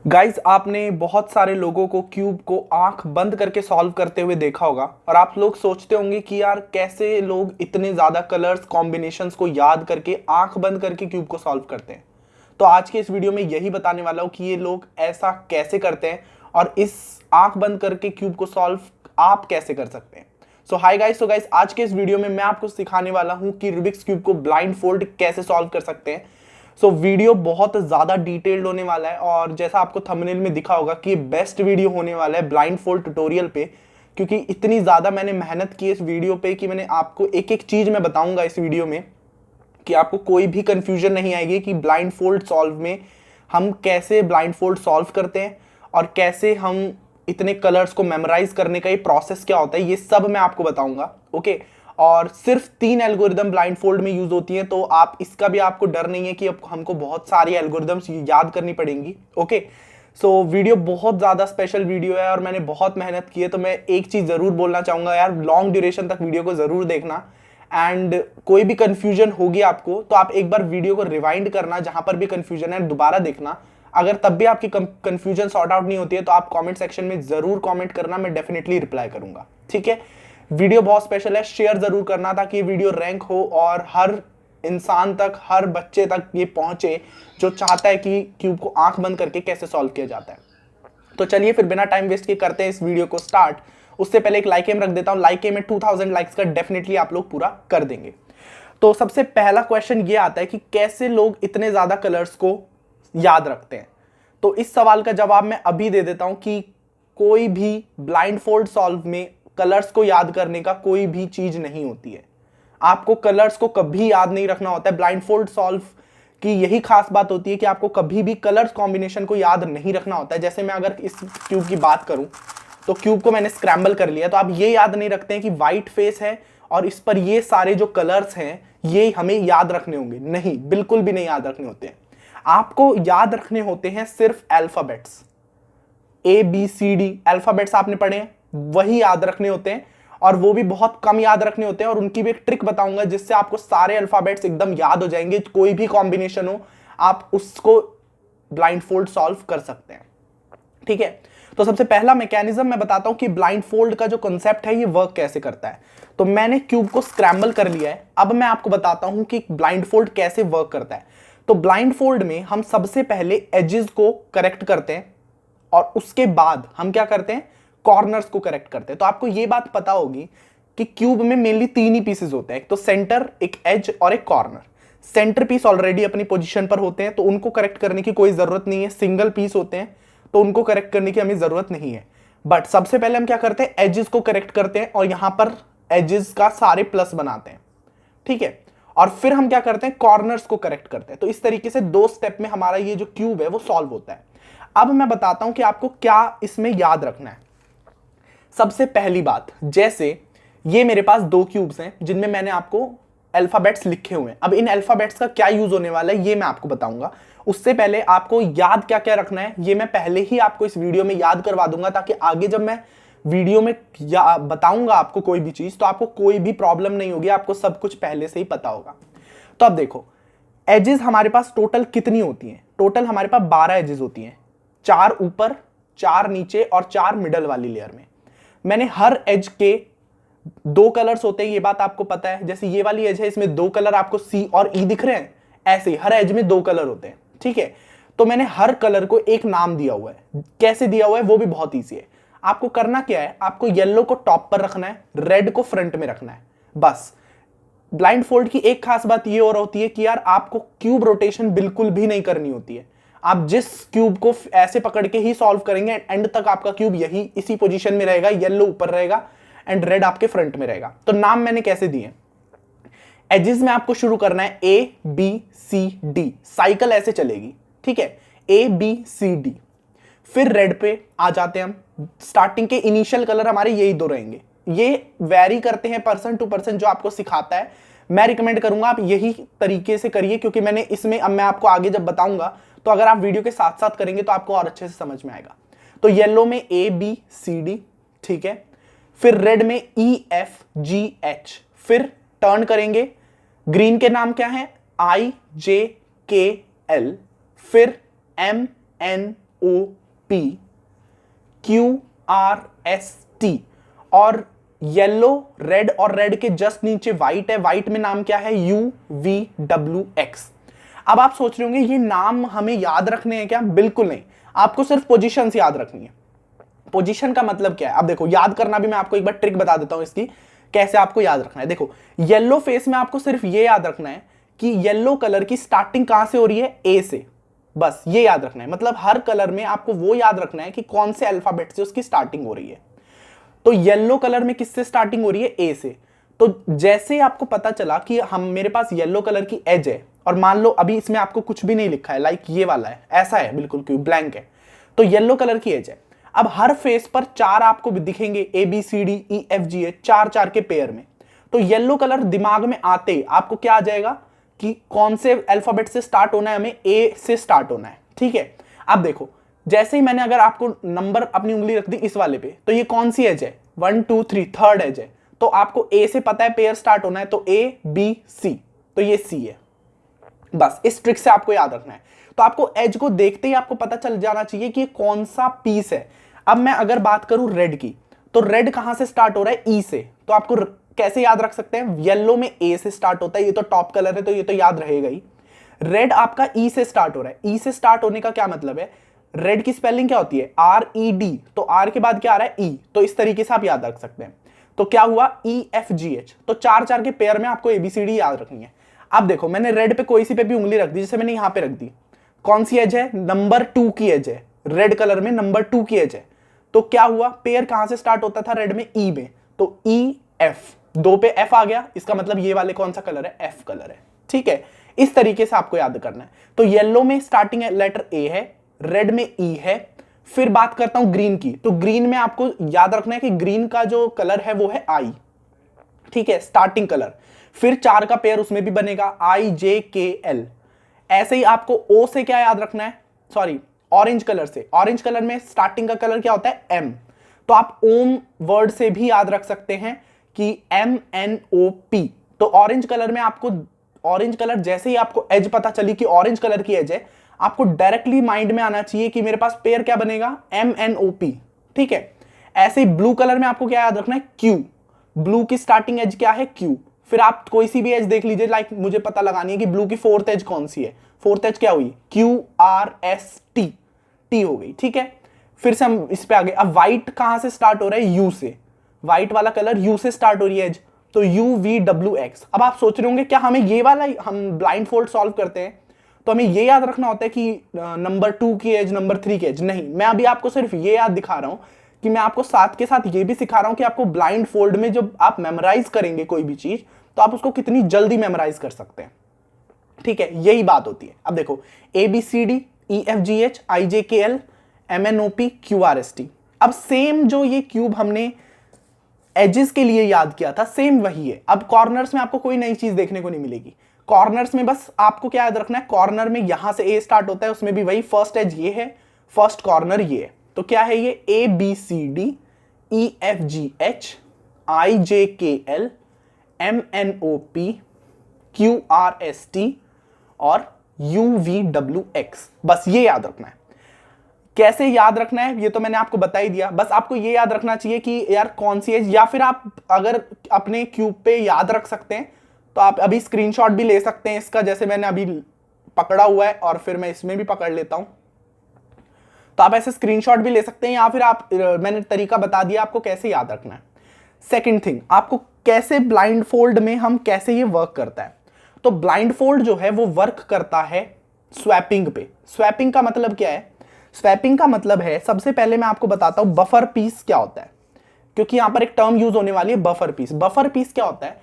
Guys, आपने बहुत सारे लोगों को क्यूब को आंख बंद करके सॉल्व करते हुए देखा होगा और आप लोग सोचते होंगे कि यार कैसे लोग इतने ज़्यादा कलर्स कॉम्बिनेशंस को याद करके आंख बंद करके क्यूब को सॉल्व करते हैं। तो आज के इस वीडियो में यही बताने वाला हूँ कि ये लोग ऐसा कैसे करते हैं और इस आंख बंद करके क्यूब को सॉल्व आप कैसे कर सकते हैं। सो हाय गाइस, आज के इस वीडियो में मैं आपको सिखाने वाला हूँ कि रूबिक्स क्यूब को ब्लाइंड फोल्ड कैसे सॉल्व कर सकते हैं। वीडियो बहुत ज़्यादा डिटेल्ड होने वाला है और जैसा आपको थंबनेल में दिखा होगा कि बेस्ट वीडियो होने वाला है ब्लाइंड फोल्ड ट्यूटोरियल पे, क्योंकि इतनी ज़्यादा मैंने मेहनत की इस वीडियो पे कि मैंने आपको एक एक चीज़ मैं बताऊंगा इस वीडियो में कि आपको कोई भी कंफ्यूजन नहीं आएगी कि ब्लाइंड फोल्ड सॉल्व में हम कैसे ब्लाइंड फोल्ड सॉल्व करते हैं और कैसे हम इतने कलर्स को मेमोराइज करने का ये प्रोसेस क्या होता है, ये सब मैं आपको बताऊंगा। ओके, और सिर्फ 3 एल्गोरिदम ब्लाइंड फोल्ड में यूज होती हैं, तो आप इसका भी आपको डर नहीं है कि अब हमको बहुत सारी एल्गोरिदम्स याद करनी पड़ेंगी। ओके, वीडियो बहुत ज़्यादा स्पेशल वीडियो है और मैंने बहुत मेहनत की है, तो मैं एक चीज़ ज़रूर बोलना चाहूँगा यार, लॉन्ग ड्यूरेशन तक वीडियो को ज़रूर देखना। एंड कोई भी कन्फ्यूजन होगी आपको तो आप एक बार वीडियो को रिवाइंड करना, जहाँ पर भी कन्फ्यूजन है दोबारा देखना। अगर तब भी आपकी कन्फ्यूजन सॉर्ट आउट नहीं होती है तो आप कमेंट सेक्शन में ज़रूर कमेंट करना, मैं डेफिनेटली रिप्लाई करूँगा। ठीक है, वीडियो बहुत स्पेशल है, शेयर जरूर करना ताकि ये वीडियो रैंक हो और हर इंसान तक, हर बच्चे तक ये पहुंचे जो चाहता है कि क्यूब को आंख बंद करके कैसे सॉल्व किया जाता है। तो चलिए फिर बिना टाइम वेस्ट किए करते हैं इस वीडियो को स्टार्ट। उससे पहले एक लाइक एम रख देता हूं, लाइक एम में 2000 लाइक्स का डेफिनेटली आप लोग पूरा कर देंगे। तो सबसे पहला क्वेश्चन ये आता है कि कैसे लोग इतने ज्यादा कलर्स को याद रखते हैं। तो इस सवाल का जवाब मैं अभी दे देता हूं कि कोई भी ब्लाइंड फोल्ड सॉल्व में कलर्स को याद करने का कोई भी चीज नहीं होती है। आपको कलर्स को कभी याद नहीं रखना होता है। ब्लाइंड फोल्ड सॉल्व की यही खास बात होती है कि आपको कभी भी कलर्स कॉम्बिनेशन को याद नहीं रखना होता है। जैसे मैं अगर इस क्यूब की बात करूं तो क्यूब को मैंने स्क्रैम्बल कर लिया, तो आप ये याद नहीं रखते हैं कि व्हाइट फेस है और इस पर ये सारे जो कलर्स हैं ये हमें याद रखने होंगे। नहीं, बिल्कुल भी नहीं याद रखने होते हैं। आपको याद रखने होते हैं सिर्फ अल्फाबेट्स, ABCD अल्फाबेट्स आपने पढ़े हैं, वही याद रखने होते हैं और वो भी बहुत कम याद रखने होते हैं। और उनकी भी एक ट्रिक बताऊंगा जिससे आपको सारे अल्फाबेट्स एकदम याद हो जाएंगे। कोई भी कॉम्बिनेशन हो आप उसको ब्लाइंड फोल्ड सॉल्व कर सकते हैं। ठीक है, तो सबसे पहला मैकेनिज्म मैं बताता हूं कि ब्लाइंड फोल्ड का जो कॉन्सेप्ट है ये वर्क कैसे करता है। तो मैंने क्यूब को स्क्रैम्बल कर लिया है, अब मैं आपको बताता हूं कि ब्लाइंड फोल्ड कैसे वर्क करता है। तो ब्लाइंड फोल्ड में हम सबसे पहले एजेस को करेक्ट करते हैं और उसके बाद हम क्या करते हैं, कॉर्नर्स को करेक्ट करते हैं। तो आपको ये बात पता होगी कि क्यूब में मेनली 3 ही पीसेस होते हैं, एक तो सेंटर, एक एज और एक कॉर्नर। सेंटर पीस ऑलरेडी अपनी पोजीशन पर होते हैं तो उनको करेक्ट करने की कोई जरूरत नहीं है। सिंगल पीस होते हैं तो उनको करेक्ट करने की हमें जरूरत नहीं है। बट सबसे पहले हम क्या करते हैं, एजेस को करेक्ट करते हैं और यहां पर एजेस का सारे प्लस बनाते हैं। ठीक है, और फिर हम क्या करते हैं, कॉर्नर्स को करेक्ट करते हैं। तो इस तरीके से 2 स्टेप में हमारा ये जो क्यूब है वो सॉल्व होता है। अब मैं बताता हूं कि आपको क्या इसमें याद रखना है। सबसे पहली बात, जैसे ये मेरे पास 2 क्यूब्स हैं जिनमें मैंने आपको अल्फाबेट्स लिखे हुए हैं। अब इन अल्फाबेट्स का क्या यूज होने वाला है ये मैं आपको बताऊंगा। उससे पहले आपको याद क्या क्या रखना है ये मैं पहले ही आपको इस वीडियो में याद करवा दूंगा, ताकि आगे जब मैं वीडियो में बताऊंगा आपको कोई भी चीज तो आपको कोई भी प्रॉब्लम नहीं होगी, आपको सब कुछ पहले से ही पता होगा। तो अब देखो, एजेस हमारे पास टोटल कितनी होती हैं। टोटल हमारे पास 12 एजेस होती हैं, 4 ऊपर, 4 नीचे और 4 मिडल वाली लेयर में। मैंने हर एज के 2 कलर्स होते हैं, ये बात आपको पता है। जैसे ये वाली एज है, इसमें 2 कलर आपको C और E दिख रहे हैं, ऐसे ही हर एज में 2 कलर होते हैं। ठीक है, तो मैंने हर कलर को एक नाम दिया हुआ है। कैसे दिया हुआ है वो भी बहुत ईजी है। आपको करना क्या है, आपको येलो को टॉप पर रखना है, रेड को फ्रंट में रखना है, बस। ब्लाइंड फोल्ड की एक खास बात ये और होती है कि यार आपको क्यूब रोटेशन बिल्कुल भी नहीं करनी होती है। आप जिस क्यूब को ऐसे पकड़ के ही सॉल्व करेंगे एंड तक आपका क्यूब यही इसी पोजीशन में रहेगा, येलो ऊपर रहेगा एंड रेड आपके फ्रंट में रहेगा। तो नाम मैंने कैसे दिए, एजेस में आपको शुरू करना है ABCD, साइकिल ऐसे चलेगी। ठीक है, ABCD, फिर रेड पे आ जाते हैं हम। स्टार्टिंग के इनिशियल कलर हमारे यही 2 रहेंगे। ये वेरी करते हैं पर्सन टू पर्सन जो आपको सिखाता है। मैं रिकमेंड करूंगा आप यही तरीके से करिए, क्योंकि मैंने इसमें, अब मैं आपको आगे जब बताऊंगा तो अगर आप वीडियो के साथ साथ करेंगे तो आपको और अच्छे से समझ में आएगा। तो येलो में ABCD, ठीक है, फिर रेड में EFGH, फिर टर्न करेंगे। ग्रीन के नाम क्या है, IJKL, फिर MNO, QRST। और येलो, रेड और रेड के जस्ट नीचे व्हाइट है, व्हाइट में नाम क्या है? UVWX। अब आप सोच रहे होंगे ये नाम हमें याद रखने हैं क्या? बिल्कुल नहीं, आपको सिर्फ पोजीशंस याद रखनी है। पोजीशन का मतलब क्या है? अब देखो, याद करना भी मैं आपको एक बार ट्रिक बता देता हूं इसकी, कैसे आपको याद रखना है। देखो, येलो फेस में आपको सिर्फ ये याद रखना है कि येलो कलर की स्टार्टिंग कहां से हो रही है? ए से। बस ये याद रखना है। मतलब हर कलर में आपको वो याद रखना है कि कौन से अल्फाबेट से उसकी स्टार्टिंग हो रही है। तो येलो कलर में किससे स्टार्टिंग हो रही है? ए से। तो जैसे ही आपको पता चला कि हम मेरे पास येलो कलर की एज है, और मान लो अभी इसमें आपको कुछ भी नहीं लिखा है, लाइक ये वाला है, ऐसा है बिल्कुल, क्यों ब्लैंक है, तो येलो कलर की एज है। अब हर फेस पर 4 आपको दिखेंगे, ABCDEFGH, 4 के पेयर में। तो येलो कलर दिमाग में आते आपको क्या आ जाएगा कि कौन से अल्फाबेट से स्टार्ट होना है? हमें ए से स्टार्ट होना है, ठीक है। अब देखो, जैसे ही मैंने अगर आपको नंबर अपनी उंगली रख दी इस वाले पे, तो ये कौन सी एज है? 1 2 3, थर्ड एज है। तो आपको ए से पता है पेयर स्टार्ट होना है, तो ABC, तो ये C है। बस इस ट्रिक से आपको याद रखना है। तो आपको एज को देखते ही आपको पता चल जाना चाहिए कि ये कौन सा पीस है। अब मैं अगर बात करूं रेड की, तो रेड कहां से स्टार्ट हो रहा है? ई से। तो आपको कैसे याद रख सकते हैं? येलो में ए से स्टार्ट होता है, ये तो टॉप कलर है, तो ये तो याद रहेगा ही। रेड आपका ई से स्टार्ट हो रहा है। ई से स्टार्ट होने का क्या मतलब है? रेड की स्पेलिंग क्या होती है? RED। तो आर के बाद क्या आ रहा है? ई। तो इस तरीके से आप याद रख सकते हैं। तो क्या हुआ? EFGH। तो 4 के पेयर में आपको ABCD याद रखनी है। अब देखो, मैंने रेड पे कोई सी पे भी उंगली रख दी, जैसे मैंने यहां पे रख दी, कौन सी एज है? नंबर 2 की एज है। रेड कलर में नंबर 2 की एज है। तो क्या हुआ? पेयर कहां से स्टार्ट होता था रेड में? ई में। तो EF, 2 पे F आ गया, इसका मतलब ये वाले कौन सा कलर है? F कलर है, ठीक है। इस तरीके से आपको याद करना है। तो येलो में स्टार्टिंग लेटर A है, रेड में E है। फिर बात करता हूं ग्रीन की, तो ग्रीन में आपको याद रखना है कि ग्रीन का जो कलर है वो है I, ठीक है, स्टार्टिंग कलर। फिर 4 का पेयर उसमें भी बनेगा, IJKL। ऐसे ही आपको O से क्या याद रखना है? सॉरी, ऑरेंज कलर से। ऑरेंज कलर में स्टार्टिंग का कलर क्या होता है? M। तो आप ओम वर्ड से भी याद रख सकते हैं कि MNOP। तो ऑरेंज कलर में आपको, ऑरेंज कलर जैसे ही आपको एज पता चली कि ऑरेंज कलर की एज है, आपको डायरेक्टली माइंड में आना चाहिए कि मेरे पास पेयर क्या बनेगा? MNOP, ठीक है। ऐसे ही ब्लू कलर में आपको क्या याद रखना है? Q। ब्लू की स्टार्टिंग एज क्या है? Q। फिर आप कोई सी भी एज देख लीजिए, लाइक मुझे पता लगानी है कि ब्लू की 4th एज कौन सी है। 4th एज क्या हुई? QRST, T हो गई, ठीक है। फिर से हम इस पे आ गए। अब व्हाइट कहां से स्टार्ट हो रहा है? U से। व्हाइट वाला कलर U से स्टार्ट हो रही है एज, तो UVWX। अब आप सोच रहे होंगे क्या हमें ये वाला, हम ब्लाइंड फोल्ड सॉल्व करते हैं तो हमें ये याद रखना होता है कि नंबर 2 की एज, नंबर 3 की एज? नहीं, मैं अभी आपको सिर्फ ये याद दिखा रहा हूं कि मैं आपको साथ के साथ ये भी सिखा रहा हूं कि आपको ब्लाइंड फोल्ड में जब आप मेमोराइज करेंगे कोई भी चीज, तो आप उसको कितनी जल्दी मेमोराइज कर सकते हैं, ठीक है। यही बात होती है। अब देखो, ABCDEFGH IJKL MNOP QRST। अब सेम जो ये क्यूब हमने एजेस के लिए याद किया था, सेम वही है। अब कॉर्नर्स में आपको कोई नई चीज देखने को नहीं मिलेगी। कॉर्नर्स में बस आपको क्या याद रखना है? कॉर्नर में यहां से ए स्टार्ट होता है, उसमें भी वही फर्स्ट एज ये है, फर्स्ट कॉर्नर ये है। तो क्या है ये? ABCDEFGH IJKL MNOP QRST और UVWX। बस ये याद रखना है। कैसे याद रखना है ये तो मैंने आपको बता ही दिया। बस आपको ये याद रखना चाहिए कि यार कौन सी एज, या फिर आप अगर अपने क्यूब पे याद रख सकते हैं तो आप अभी स्क्रीनशॉट भी ले सकते हैं इसका, जैसे मैंने अभी पकड़ा हुआ है और फिर मैं इसमें भी पकड़ लेता हूं, तो आप ऐसे स्क्रीनशॉट भी ले सकते हैं, या फिर आप, मैंने तरीका बता दिया आपको कैसे याद रखना है। सेकंड थिंग, आपको कैसे ब्लाइंड फोल्ड में हम कैसे ये वर्क करता है। तो ब्लाइंड फोल्ड जो है वो वर्क करता है स्वैपिंग पे। स्वैपिंग का मतलब क्या है? स्वैपिंग का मतलब है, सबसे पहले मैं आपको बताता हूं बफर पीस क्या होता है, क्योंकि यहां पर एक टर्म यूज होने वाली है बफर पीस। बफर पीस क्या होता है?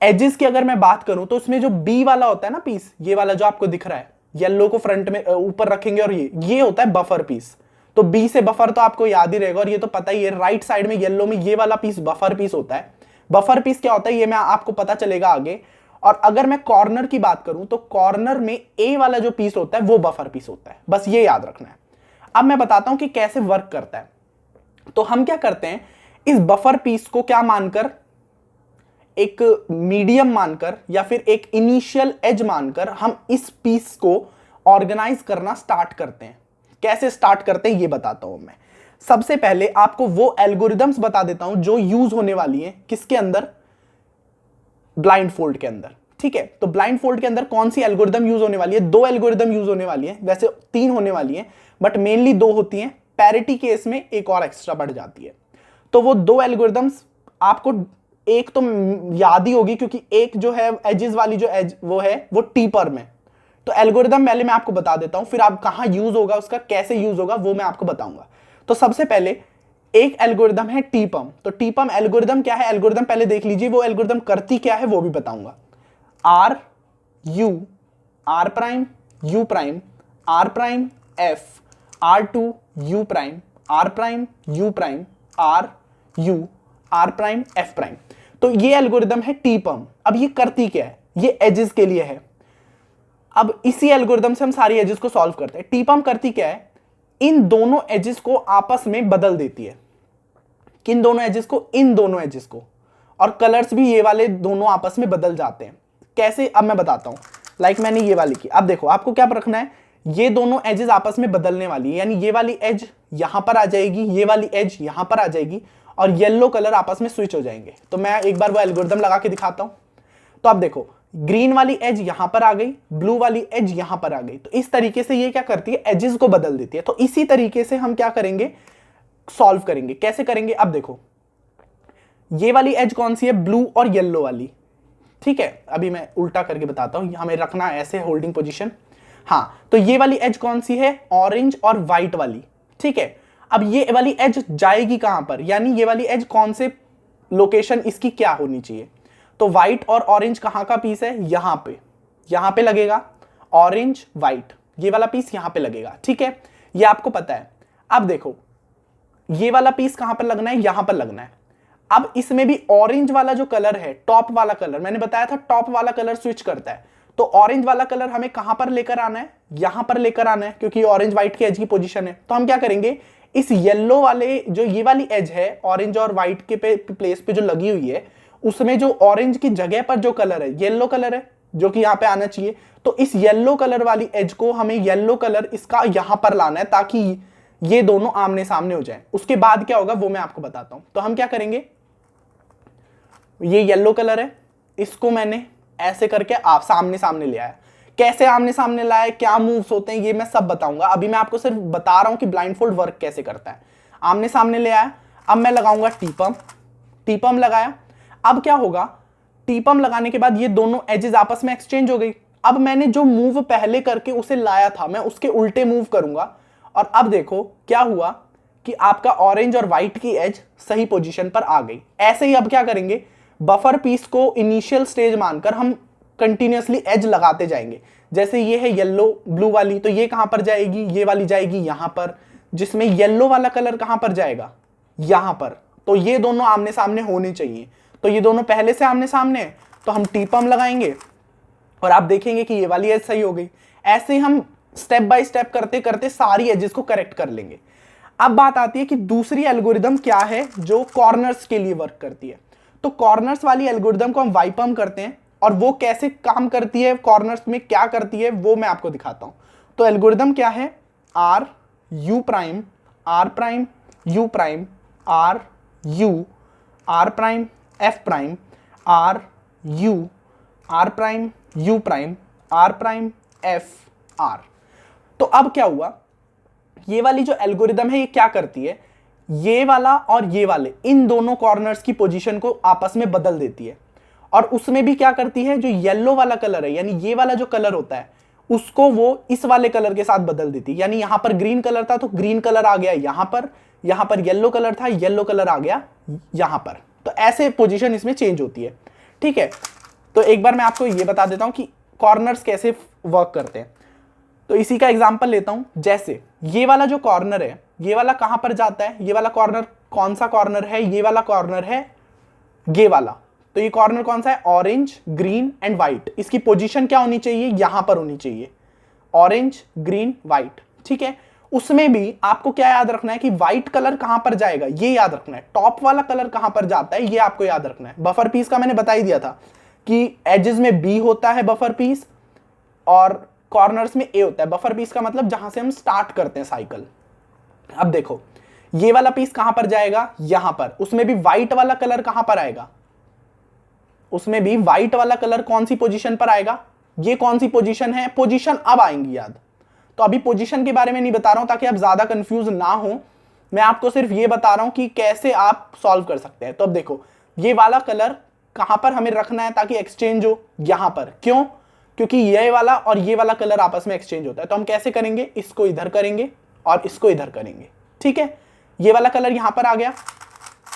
एजेस की अगर मैं बात करूं तो उसमें जो बी वाला होता है ना पीस, ये वाला जो आपको दिख रहा है, येलो को फ्रंट में ऊपर रखेंगे और ये होता है बफर पीस। तो बी से बफर तो आपको याद ही रहेगा और ये तो पता ही है, राइट साइड में येलो में ये वाला पीस बफर पीस होता है। बफर पीस क्या होता है ये मैं आपको पता चलेगा आगे। और अगर मैं कॉर्नर की बात करूं तो कॉर्नर में ए वाला जो पीस होता है वो बफर पीस होता है। बस ये याद रखना है। अब मैं बताता हूं कि कैसे वर्क करता है। तो हम क्या करते हैं, इस बफर पीस को क्या मानकर, एक मीडियम मानकर या फिर एक इनिशियल एज मानकर हम इस पीस को ऑर्गेनाइज करना स्टार्ट करते हैं। कैसे स्टार्ट करते हैं ये बताता हूं मैं। सबसे पहले आपको वो एल्गोरिदम्स बता देता हूं जो यूज होने वाली हैं किसके अंदर, ब्लाइंड फोल्ड के अंदर। ठीक है, तो ब्लाइंड फोल्ड के अंदर कौन सी एल्गोरिदम यूज होने वाली है, दो एल्गोरिदम यूज होने वाली है, वैसे तीन होने वाली है बट मेनली दो होती हैं, पैरिटी केस में एक और एक्स्ट्रा बढ़ जाती है। तो वो दो एल्गोरिदम्स आपको एक तो याद ही होगी क्योंकि एक जो है एजेस वाली जो एज वो है वो टी पर में। तो एल्गोरिदम पहले मैं आपको बता देता हूं, फिर आप कहां यूज होगा उसका कैसे यूज होगा वो मैं आपको बताऊंगा। तो सबसे पहले एक एल्गोरिदम है टीपम। तो टीपम एल्गोरिदम क्या है, एल्गोरिदम पहले देख लीजिए वो एल्गोरिदम करती क्या है वो भी बताऊंगा। R U R prime U prime R prime F R two U prime R prime U prime R U R prime F prime. तो ये एल्गोरिदम है टीपम। अब ये करती क्या है, ये एजेस के लिए है। अब इसी एल्गोरिदम से हम सारी एजेस को सॉल्व करते हैं। टीपम करती क्या है, इन दोनों एजेस को आपस में बदल देती है। किन दोनों एजेस को, इन दोनों एजेस को, और कलर्स भी ये वाले दोनों आपस में बदल जाते हैं। कैसे, अब मैं बताता हूं। लाइक मैंने ये वाली की, अब देखो आपको क्या रखना है, ये दोनों एजेस आपस में बदलने वाली है, यानी ये वाली एज यहां पर आ जाएगी, ये वाली एज यहां पर आ जाएगी और येलो कलर आपस में स्विच हो जाएंगे। तो मैं एक बार वो एल्गोरिदम लगा के दिखाता हूं। तो अब देखो ग्रीन वाली एज यहां पर आ गई, ब्लू वाली एज यहां पर आ गई। तो इस तरीके से ये क्या करती है, एजेस को बदल देती है। तो इसी तरीके से हम क्या करेंगे, सॉल्व करेंगे। कैसे करेंगे, अब देखो ये वाली एज कौन सी है, ब्लू और येलो वाली। ठीक है, अभी मैं उल्टा करके बताता हूं, हमें रखना ऐसे होल्डिंग पोजीशन। हाँ, तो ये वाली एज कौन सी है, ऑरेंज और व्हाइट वाली। ठीक है, अब ये वाली एज जाएगी कहां पर, यानी ये वाली एज कौन से लोकेशन इसकी क्या होनी चाहिए। तो व्हाइट और ऑरेंज कहां का पीस है, यहां पे लगेगा। ऑरेंज व्हाइट ये वाला पीस यहां पे लगेगा। ठीक है, ये आपको पता है। अब देखो ये वाला पीस कहां पर लगना है, यहां पर लगना है। अब इसमें भी ऑरेंज वाला जो कलर है, टॉप वाला कलर, मैंने बताया था टॉप वाला कलर स्विच करता है। तो ऑरेंज वाला कलर हमें कहां पर लेकर आना है, यहां पर लेकर आना है, क्योंकि ऑरेंज व्हाइट की एज की पोजीशन है। तो हम क्या करेंगे, इस येलो वाले जो ये वाली एज है ऑरेंज और व्हाइट के प्लेस पे जो लगी हुई है, उसमें जो ऑरेंज की जगह पर जो कलर है येलो कलर है जो कि यहां पे आना चाहिए। तो इस येलो कलर वाली एज को हमें येलो कलर इसका यहां पर लाना है ताकि ये दोनों आमने सामने हो जाए। उसके बाद क्या होगा वो मैं आपको बताता हूं। तो हम क्या करेंगे, ये येलो कलर है, इसको मैंने ऐसे करके आप सामने सामने ले आया। कैसे आमने सामने लाया, क्या मूव्स होते हैं ये मैं सब बताऊंगा। अभी मैं आपको सिर्फ बता रहा हूं कि ब्लाइंडफोल्ड वर्क कैसे करता है। आमने सामने ले आया, अब मैं लगाऊंगा टीपम। टीपम लगाया, अब क्या होगा, टीपम लगाने के बाद ये दोनों एजेस आपस में एक्सचेंज हो गई। अब मैंने जो मूव पहले करके उसे लाया था मैं उसके उल्टे मूव करूंगा और अब देखो क्या हुआ कि आपका ऑरेंज और व्हाइट की एज सही पोजीशन पर आ गई। ऐसे ही अब क्या करेंगे, बफर पीस को इनिशियल स्टेज मानकर हम कंटिन्यूअसली एज लगाते जाएंगे। जैसे ये है येलो ब्लू वाली, तो ये कहां पर जाएगी, ये वाली जाएगी यहां पर, जिसमें येलो वाला कलर कहां पर जाएगा, यहां पर। तो ये दोनों आमने सामने होने चाहिए। तो ये दोनों पहले से आमने सामने है, तो हम टीपम लगाएंगे और आप देखेंगे कि ये वाली एज सही हो गई। ऐसे ही हम स्टेप बाय स्टेप करते करते सारी एजेस को करेक्ट कर लेंगे। अब बात आती है कि दूसरी एल्गोरिदम क्या है जो कॉर्नर्स के लिए वर्क करती है। तो कॉर्नर्स वाली एल्गोरिदम को हम वाइपम करते हैं और वो कैसे काम करती है, कॉर्नर्स में क्या करती है वो मैं आपको दिखाता हूं। तो एल्गोरिदम क्या है, R U prime R prime U prime R U R prime F prime R U R prime U prime R prime F R. तो अब क्या हुआ, ये वाली जो एल्गोरिदम है ये क्या करती है, ये वाला और ये वाले इन दोनों कॉर्नर्स की पोजीशन को आपस में बदल देती है। और उसमें भी क्या करती है, जो येलो वाला कलर है यानी ये वाला जो कलर होता है उसको वो इस वाले कलर के साथ बदल देती है। यानी यहां पर ग्रीन कलर था तो ग्रीन कलर आ गया यहां पर येलो कलर था, येलो कलर आ गया यहां पर। तो ऐसे पोजीशन इसमें चेंज होती है। ठीक है, तो एक बार मैं आपको ये बता देता हूं कि कॉर्नर्स कैसे वर्क करते हैं। तो इसी का एग्जांपल लेता हूं, जैसे ये वाला जो कॉर्नर है ये वाला कहां पर जाता है, ये वाला कॉर्नर कौन सा कॉर्नर है, ये वाला कॉर्नर है ये वाला। तो ये कॉर्नर कौन सा है, ऑरेंज ग्रीन एंड व्हाइट। इसकी पोजीशन क्या होनी चाहिए, यहां पर होनी चाहिए, ऑरेंज ग्रीन व्हाइट। ठीक है, उसमें भी आपको क्या याद रखना है कि व्हाइट कलर कहां पर जाएगा ये याद रखना है, टॉप वाला कलर कहां पर जाता है ये आपको याद रखना है। बफर पीस का मैंने बता ही दिया था कि एजेस में बी होता है बफर पीस और कॉर्नर्स में ए होता है। बफर पीस का मतलब जहां से हम स्टार्ट करते हैं साइकिल। अब देखो ये वाला पीस कहां पर जाएगा, यहां पर। उसमें भी व्हाइट वाला कलर कहां पर आएगा, उसमें भी व्हाइट वाला कलर कौन सी पोजीशन पर आएगा, ये कौन सी पोजीशन है, पोजीशन अब आएंगी याद। तो अभी पोजीशन के बारे में नहीं बता रहा हूं ताकि आप ज्यादा कंफ्यूज ना हो, मैं आपको सिर्फ ये बता रहा हूं कि कैसे आप सॉल्व कर सकते हैं। तो अब देखो ये वाला कलर कहां पर हमें रखना है ताकि एक्सचेंज हो, यहां पर। क्यों, क्योंकि ये वाला और ये वाला कलर आपस में एक्सचेंज होता है। तो हम कैसे करेंगे, इसको इधर करेंगे और इसको इधर करेंगे, ठीक है। ये वाला कलर यहां पर आ गया।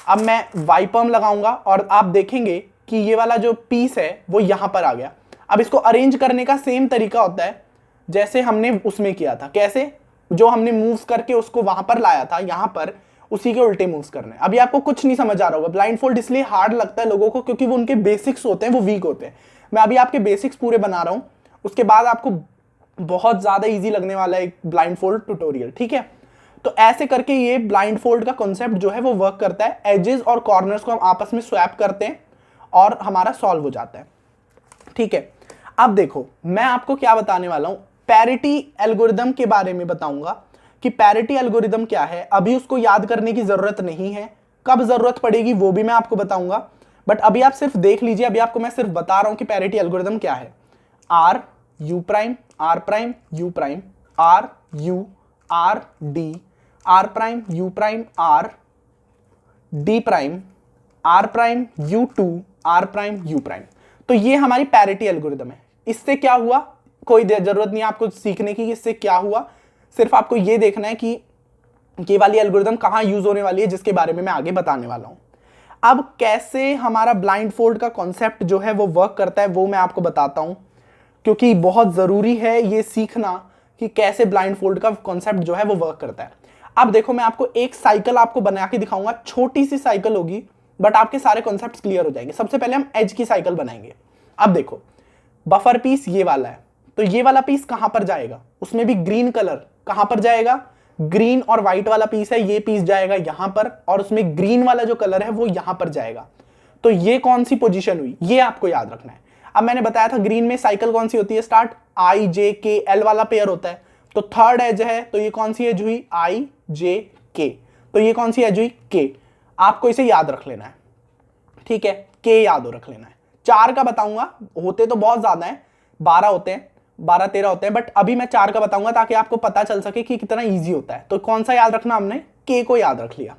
अब मैं वाइपर्म लगाऊंगा और आप देखेंगे कि ये वाला जो पीस है वो यहां पर आ गया। अब इसको अरेंज करने का सेम तरीका होता है जैसे हमने उसमें किया था। कैसे, जो हमने मूव्स करके उसको वहां पर लाया था, यहां पर उसी के उल्टे मूव्स करने। अभी आपको कुछ नहीं समझ आ रहा होगा। ब्लाइंड फोल्ड इसलिए हार्ड लगता है लोगों को क्योंकि वो उनके बेसिक्स होते हैं वो वीक होते हैं। मैं अभी आपके बेसिक्स पूरे बना रहा हूं, उसके बाद आपको बहुत ज्यादा इजी लगने वाला है एक ब्लाइंड फोल्ड ट्यूटोरियल, ठीक है। तो ऐसे करके ये ब्लाइंड फोल्ड का कॉन्सेप्ट जो है वो वर्क करता है। एजेस और कॉर्नर्स को हम आपस में स्वैप करते हैं और हमारा सॉल्व हो जाता है, ठीक है। अब देखो मैं आपको क्या बताने वाला हूं, पैरिटी एल्गोरिदम के बारे में बताऊंगा कि पैरिटी एल्गोरिदम क्या है। अभी उसको याद करने की जरूरत नहीं है, कब जरूरत पड़ेगी वो भी मैं आपको बताऊंगा, बट अभी आप सिर्फ देख लीजिए। अभी आपको मैं सिर्फ बता रहा हूं कि पैरिटी एल्गोरिदम क्या है। R U prime R prime U prime R U R D R prime U prime R D prime R prime U two R prime U prime. तो ये हमारी पैरिटी एल्गोरिदम है। इससे क्या हुआ, कोई जरूरत नहीं है आपको सीखने की इससे क्या हुआ, सिर्फ आपको ये देखना है कि ये वाली एल्गोरिदम कहां यूज होने वाली है, जिसके बारे में मैं आगे बताने वाला हूं। अब कैसे हमारा ब्लाइंड फोल्ड का कॉन्सेप्ट जो है वो वर्क करता है वो मैं आपको बताता हूं, क्योंकि बहुत जरूरी है ये सीखना कि कैसे ब्लाइंड फोल्ड का कॉन्सेप्ट जो है वो वर्क करता है। अब देखो मैं आपको एक साइकिल आपको बना के दिखाऊंगा, छोटी सी साइकिल होगी बट आपके सारे कॉन्सेप्ट्स क्लियर हो जाएंगे। सबसे पहले हम एज की साइकिल बनाएंगे। अब देखो बफर पीस ये वाला है, तो ये वाला पीस कहां पर जाएगा, उसमें भी ग्रीन कलर कहां पर जाएगा, ग्रीन और व्हाइट वाला पीस है, ये पीस जाएगा यहां पर और उसमें ग्रीन वाला जो कलर है वो यहां पर जाएगा। तो ये कौन सी पोजीशन हुई, ये आपको याद रखना है। अब मैंने बताया था ग्रीन में साइकिल कौन सी होती है, स्टार्ट आई जे के एल वाला पेयर होता है। तो थर्ड एज है, तो ये कौन सी एज हुई, आई जे के। तो ये कौन सी एज हुई, के। आपको इसे याद रख लेना है, ठीक है, के याद हो रख लेना है। 4 का बताऊंगा, होते तो बहुत ज्यादा है, 12 होते हैं, 12-13 होते हैं, बट अभी मैं 4 का बताऊंगा ताकि आपको पता चल सके कि कितना इजी होता है। तो कौन सा याद रखना, हमने के को याद रख लिया।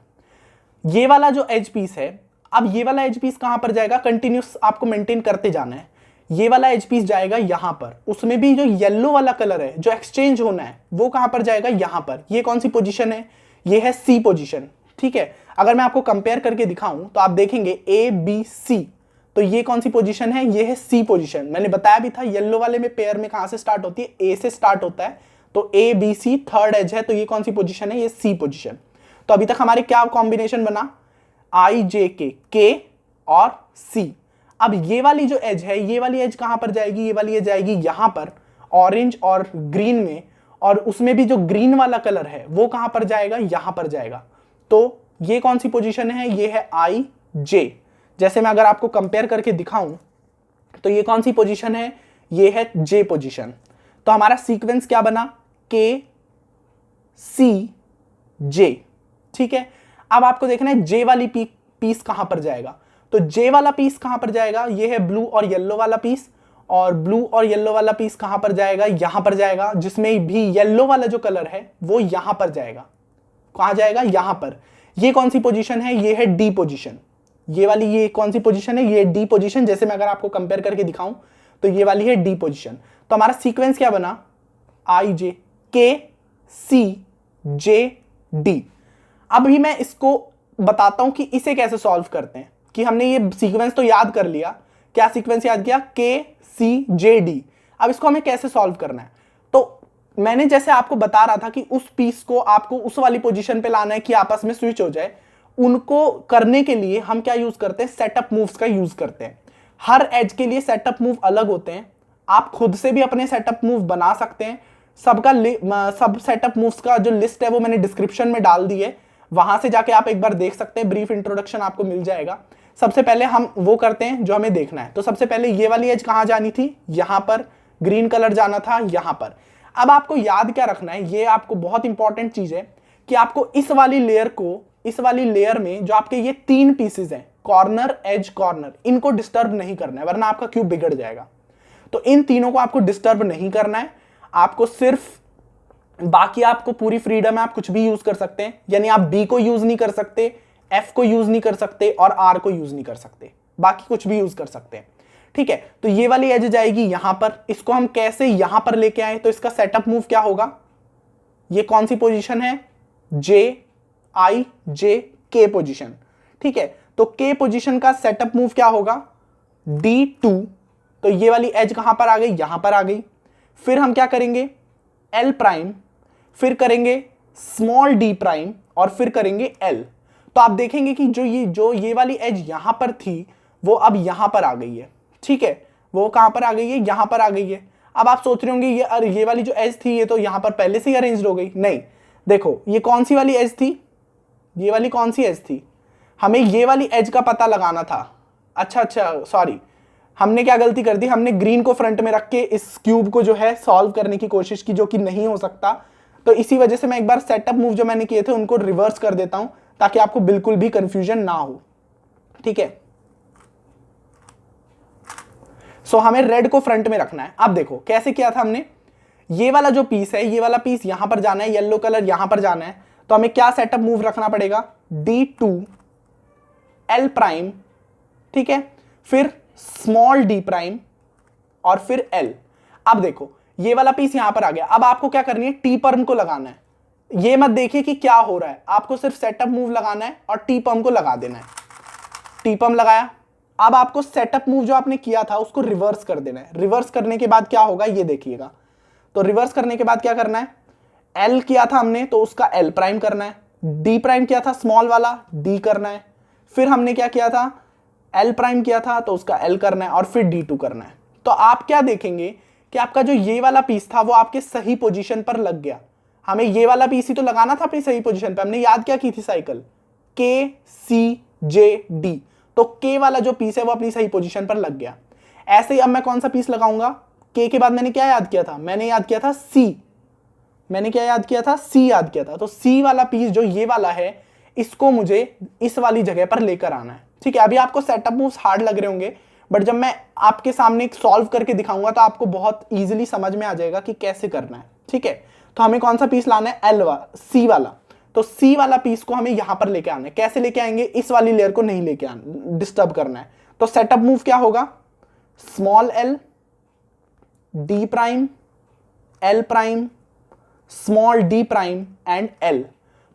ये वाला जो एज पीस है, अब ये वाला एज पीस कहां पर जाएगा, कंटिन्यूस आपको मेंटेन करते जाना है। ये वाला एज पीस जाएगा यहां पर, उसमें भी जो येलो वाला कलर है जो एक्सचेंज होना है वो कहां पर जाएगा, यहां पर। ये कौन सी पोजीशन है, ये है सी पोजीशन, ठीक है। अगर मैं आपको कंपेयर करके दिखाऊं तो आप देखेंगे ए बी सी, तो ये कौन सी पोजीशन है, ये है सी पोजीशन। मैंने बताया भी था येलो वाले में पेयर में कहां से स्टार्ट होती है, ए से स्टार्ट होता है। तो A B C third edge है, तो ये कौन सी पोजीशन है, ये सी पोजीशन। तो अभी तक हमारे क्या कॉम्बिनेशन बना, आई जे के और सी। अब ये वाली जो एज है, ये वाली एज कहां पर जाएगी, ये वाली एज जाएगी यहां पर ऑरेंज और ग्रीन में, और उसमें भी जो ग्रीन वाला कलर है वो कहां पर जाएगा, यहां पर जाएगा। तो ये कौन सी पोजीशन है, ये है आई जे। जैसे मैं अगर आपको कंपेयर करके दिखाऊं तो ये कौन सी पोजीशन है, ये है जे पोजीशन। तो हमारा सीक्वेंस क्या बना, के सी जे, ठीक है। अब आपको देखना है जे वाली पीस कहां पर जाएगा। तो जे वाला पीस कहां पर जाएगा, ये है ब्लू और येलो वाला पीस, और ब्लू और येलो वाला पीस कहां पर जाएगा, यहां पर जाएगा, जिसमें भी येलो वाला जो कलर है वो यहां पर जाएगा। कहां जाएगा, यहां पर। ये कौन सी पोजीशन है, ये है डी पोजीशन। ये वाली ये कौन सी पोजीशन है, ये डी पोजीशन। जैसे मैं अगर आपको कंपेयर करके दिखाऊं तो ये वाली है डी पोजीशन। तो हमारा सीक्वेंस क्या बना, आई जे के सी जे डी। अभी मैं इसको बताता हूं कि इसे कैसे सॉल्व करते हैं, कि हमने ये सीक्वेंस तो याद कर लिया। क्या सीक्वेंस याद किया, के सी जे डी। अब इसको हमें कैसे सॉल्व करना है, तो मैंने जैसे आपको बता रहा था कि उस पीस को आपको उस वाली पोजीशन पे लाना है कि आपस में स्विच हो जाए। उनको करने के लिए हम क्या यूज करते हैं, सेटअप मूव्स का यूज करते हैं। हर एज के लिए सेटअप मूव अलग होते हैं। आप खुद से भी अपने सेटअप मूव बना सकते हैं। सब सेटअप मूव्स का जो लिस्ट है वो मैंने डिस्क्रिप्शन में डाल दी है, वहां से जाके आप एक बार देख सकते हैं। ब्रीफ इंट्रोडक्शन आपको मिल जाएगा। सबसे पहले हम वो करते हैं जो हमें देखना है। तो सबसे पहले ये वाली एज कहां जानी थी, यहां पर, ग्रीन कलर जाना था यहां पर। अब आपको याद क्या रखना है, ये आपको बहुत इंपॉर्टेंट चीज है कि आपको इस वाली लेयर में जो आपके ये 3 पीसेस हैं, कॉर्नर, एज, कॉर्नर, इनको डिस्टर्ब नहीं करना है, वरना आपका क्यूब बिगड़ जाएगा। तो इन तीनों को आपको डिस्टर्ब नहीं करना है, आपको सिर्फ, बाकी आपको पूरी फ्रीडम है, आप कुछ भी यूज कर सकते हैं। यानी आप बी को यूज नहीं कर सकते, एफ को यूज नहीं कर सकते और आर को यूज नहीं कर सकते, बाकी कुछ भी यूज कर सकते हैं। ठीक है, तो ये वाली एज जाएगी यहां पर, इसको हम कैसे यहां पर लेके आए, तो इसका सेटअप मूव क्या होगा, ये कौन सी पोजीशन है, जे, आई, जे, के पोजीशन। ठीक है, तो के पोजीशन का सेटअप मूव क्या होगा, D2। तो ये वाली एज कहां पर आ गई, यहां पर आ गई। फिर हम क्या करेंगे, L प्राइम, फिर करेंगे स्मॉल d प्राइम और फिर करेंगे L। तो आप देखेंगे कि जो ये वाली एज यहां पर थी वो अब यहां पर आ गई है। ठीक है, वो कहां पर आ गई है, यहां पर आ गई है। अब आप सोच रहे होंगे ये वाली जो एज थी ये तो यहां पर पहले से ही अरेंज्ड हो गई। नहीं, देखो ये कौन सी वाली एज थी, ये वाली कौन सी एज थी, हमें ये वाली एज का पता लगाना था। अच्छा सॉरी, हमने क्या गलती कर दी, हमने ग्रीन को फ्रंट में रख के इस क्यूब को जो है सॉल्व करने की कोशिश की, जो कि नहीं हो सकता। तो इसी वजह से मैं एक बार सेटअप मूव जो मैंने किए थे उनको रिवर्स कर देता हूं, ताकि आपको बिल्कुल भी कंफ्यूजन ना हो। ठीक है, सो हमें रेड को फ्रंट में रखना है। अब देखो कैसे किया था हमने, ये वाला जो पीस है, ये वाला पीस यहां पर जाना है, येलो कलर यहां पर जाना है। तो हमें क्या सेटअप मूव रखना पड़ेगा, D2, L प्राइम, ठीक है, फिर स्मॉल d प्राइम और फिर L। अब देखो ये वाला पीस यहां पर आ गया। अब आपको क्या करनी है, टी पर्म को लगाना है। ये मत देखिए कि क्या हो रहा है, आपको सिर्फ सेटअप मूव लगाना है और टी पर्म को लगा देना है। टी पर्म लगाया, अब आपको सेटअप मूव जो आपने किया था उसको रिवर्स कर देना है। रिवर्स करने के बाद क्या होगा ये देखिएगा। तो रिवर्स करने के बाद क्या करना है, L किया था हमने तो उसका L प्राइम करना है, D प्राइम किया था स्मॉल वाला, D करना है, फिर हमने क्या किया था, L प्राइम किया था तो उसका L करना है और फिर D2 करना है। तो आप क्या देखेंगे कि आपका जो ये वाला पीस था वो आपके सही पोजीशन पर लग गया। हमें ये वाला पीस ही तो लगाना था अपनी सही पोजीशन पर। हमने याद क्या की थी cycle, K, C, J, D। तो K वाला जो पीस है वो अपनी सही पोजीशन पर लग गया। ऐसे ही अब मैं कौन सा पीस लगाऊंगा, K के बाद मैंने क्या याद किया था, मैंने याद किया था C। मैंने क्या याद किया था, C याद किया था। तो C वाला पीस जो ये वाला है, इसको मुझे इस वाली जगह पर लेकर आना है। ठीक है, अभी आपको सेटअप मूव्स हार्ड लग रहे होंगे, बट जब मैं आपके सामने सॉल्व करके दिखाऊंगा तो आपको बहुत इजीली समझ में आ जाएगा कि कैसे करना है। ठीक है, तो हमें कौन सा पीस लाना है, C वाला। तो C वाला पीस को हमें यहां पर लेके आना है। कैसे लेके आएंगे, इस वाली लेयर को नहीं लेके आना, डिस्टर्ब करना है। तो सेटअप मूव क्या होगा, small l, d prime, L prime, small d prime and L।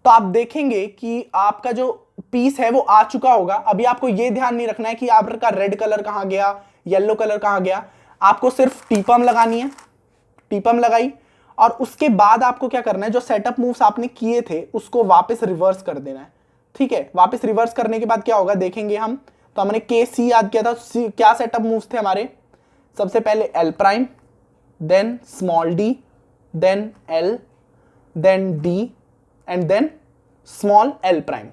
तो आप देखेंगे कि आपका जो पीस है वो आ चुका होगा। अभी आपको ये ध्यान नहीं रखना है कि आपका रेड कलर कहां गया, येलो कलर कहां गया। आपको सिर्फ टीपम लगानी है, टीपम लगाई और उसके बाद आपको क्या करना है, जो सेटअप मूव्स आपने किए थे उसको वापस रिवर्स कर देना है। ठीक है, वापस रिवर्स करने के बाद क्या होगा देखेंगे हम। तो हमने के सी याद किया था, क्या सेटअप मूव्स थे हमारे, सबसे पहले L prime, then small d, then L, then D and then small L prime.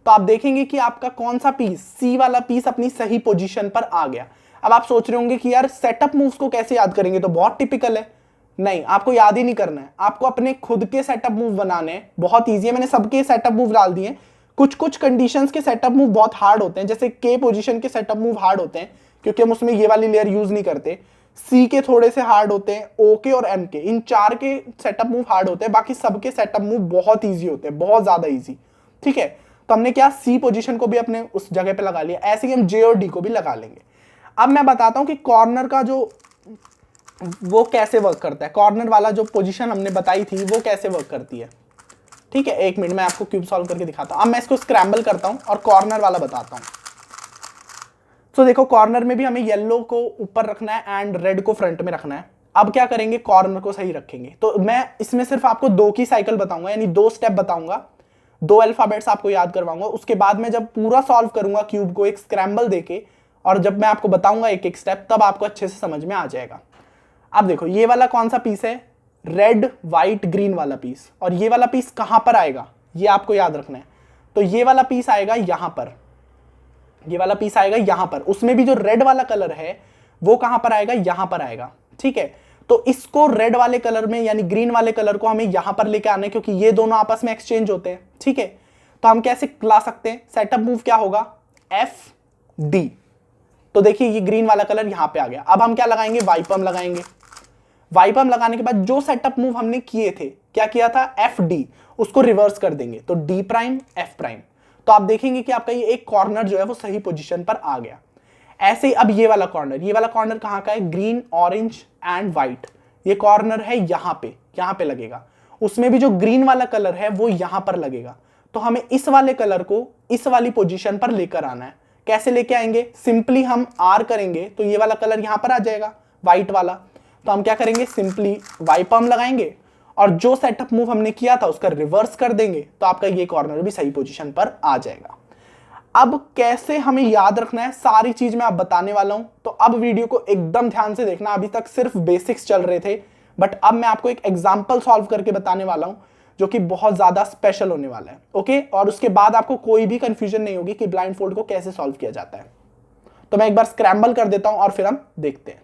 तो आप देखेंगे कि आपका कौन सा पीस, C वाला पीस अपनी सही पोजीशन पर आ गया। अब आप सोच रहे होंगे कि यार सेटअप मूव्स को कैसे याद करेंगे, तो बहुत टिपिकल है। नहीं, आपको याद ही नहीं करना है, आपको अपने खुद के सेटअप मूव बनाने हैं। बहुत ईजी है, मैंने सबके सेटअप मूव डाल दिए। कुछ कुछ कंडीशंस के सेटअप मूव बहुत हार्ड होते हैं, जैसे के पोजीशन के सेटअप मूव हार्ड होते हैं क्योंकि हम उसमें ये वाली लेयर यूज नहीं करते। सी के थोड़े से हार्ड होते हैं, ओ के और एम के, इन 4 के सेटअप मूव हार्ड होते हैं। बाकी सबके सेटअप मूव बहुत ईजी होते हैं, बहुत ज्यादा ईजी। ठीक है, तो हमने क्या, सी पोजीशन को भी अपने उस जगह पे लगा लिया। ऐसे ही हम जे और डी को भी लगा लेंगे। अब मैं बताता हूं कि कॉर्नर का जो वो कैसे वर्क करता है, कॉर्नर वाला जो पोजीशन हमने बताई थी वो कैसे वर्क करती है। ठीक है, एक मिनट में आपको क्यूब सॉल्व करके दिखाता हूं। अब मैं इसको स्क्रैम्बल करता हूं और कॉर्नर वाला बताता हूं। तो देखो कॉर्नर में भी हमें येलो को ऊपर रखना है एंड रेड को फ्रंट में रखना है। अब क्या करेंगे, कॉर्नर को सही रखेंगे। तो मैं इसमें सिर्फ आपको 2 की साइकिल बताऊंगा, यानी 2 स्टेप बताऊंगा, 2 अल्फाबेट्स आपको याद करवाऊंगा। उसके बाद में जब पूरा सॉल्व करूंगा क्यूब को एक स्क्रैम्बल देके, और जब मैं आपको बताऊंगा एक एक स्टेप, तब आपको अच्छे से समझ में आ जाएगा। अब देखो ये वाला कौन सा पीस है, रेड व्हाइट ग्रीन वाला पीस। और ये वाला पीस कहां पर आएगा ये आपको याद रखना है। तो ये वाला पीस आएगा यहां पर, ये वाला पीस आएगा यहां पर। उसमें भी जो रेड वाला कलर है वो कहां पर आएगा, यहां पर आएगा। ठीक है, तो इसको रेड वाले कलर में यानी ग्रीन वाले कलर को हमें यहां पर लेके आना है, क्योंकि ये दोनों आपस में एक्सचेंज होते हैं। ठीक है, तो हम कैसे ला सकते हैं? सेटअप मूव क्या होगा? F D. तो देखिए ये ग्रीन वाला कलर यहां पे आ गया। अब हम क्या लगाएंगे? वाइपम लगाएंगे। वाइपम लगाने के बाद जो सेटअप मूव हमने किए थे, क्या किया था? एफ डी, उसको रिवर्स कर देंगे तो डी प्राइम एफ प्राइम। तो आप देखेंगे कि आपका ये एक कॉर्नर जो है वो सही पोजीशन पर आ गया। ऐसे ही अब ये वाला कॉर्नर कहां का है? Green orange and white. ये कॉर्नर है यहां पे लगेगा। उसमें भी जो ग्रीन वाला कलर है वो यहां पर लगेगा। तो हमें इस वाले कलर को इस वाली पोजीशन पर लेकर आना है। कैसे लेके आएंगे? सिंपली हम आर करेंगे तो ये वाला कलर यहां पर आ जाएगा, व्हाइट वाला। तो हम क्या करेंगे? सिंपली वाइपम लगाएंगे और जो सेटअप मूव हमने किया था उसका रिवर्स कर देंगे, तो आपका ये कॉर्नर भी सही पोजीशन पर आ जाएगा। अब कैसे हमें याद रखना है, सारी चीज मैं आप बताने वाला हूं। तो अब वीडियो को एकदम ध्यान से देखना। अभी तक सिर्फ बेसिक्स चल रहे थे, बट अब मैं आपको एक एग्जाम्पल सॉल्व करके बताने वाला हूं जो कि बहुत ज्यादा स्पेशल होने वाला है। ओके, और उसके बाद आपको कोई भी कंफ्यूजन नहीं होगी कि ब्लाइंड फोल्ड को कैसे सॉल्व किया जाता है। तो मैं एक बार स्क्रैम्बल कर देता हूं और फिर हम देखते हैं।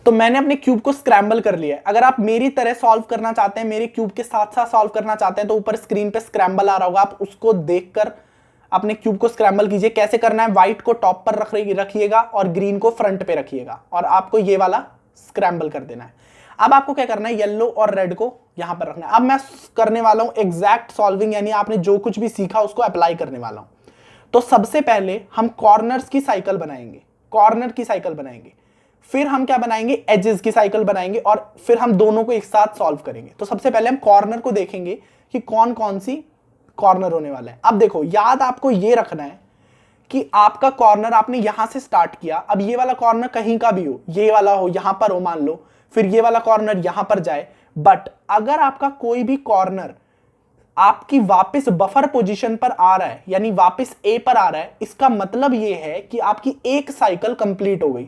तो मैंने अपने क्यूब को स्क्रैम्बल कर लिया है। अगर आप मेरी तरह सॉल्व करना चाहते हैं, मेरे क्यूब के साथ साथ सॉल्व करना चाहते हैं, तो ऊपर स्क्रीन पे स्क्रैम्बल आ रहा होगा, आप उसको देखकर अपने क्यूब को स्क्रैम्बल कीजिए। कैसे करना है? व्हाइट को टॉप पर रखिएगा और ग्रीन को फ्रंट पे रखिएगा और आपको ये वाला स्क्रैम्बल कर देना है। अब आपको क्या करना है? येलो और रेड को यहां पर रखना है। अब मैं करने वाला हूं एग्जैक्ट सॉल्विंग, यानी आपने जो कुछ भी सीखा उसको अप्लाई करने वाला हूं। तो सबसे पहले हम कॉर्नर्स की साइकिल बनाएंगे, फिर हम क्या बनाएंगे? एजेस की साइकिल बनाएंगे और फिर हम दोनों को एक साथ सॉल्व करेंगे। तो सबसे पहले हम कॉर्नर को देखेंगे कि कौन कौन सी कॉर्नर होने वाला है। अब देखो, याद आपको ये रखना है कि आपका कॉर्नर आपने यहां से स्टार्ट किया। अब ये वाला कॉर्नर कहीं का भी हो, ये वाला हो यहां पर हो मान लो, फिर ये वाला कॉर्नर यहां पर जाए। बट अगर आपका कोई भी कॉर्नर आपकी वापस बफर पोजीशन पर आ रहा है, यानी वापस ए पर आ रहा है, इसका मतलब ये है कि आपकी एक साइकिल कंप्लीट हो गई।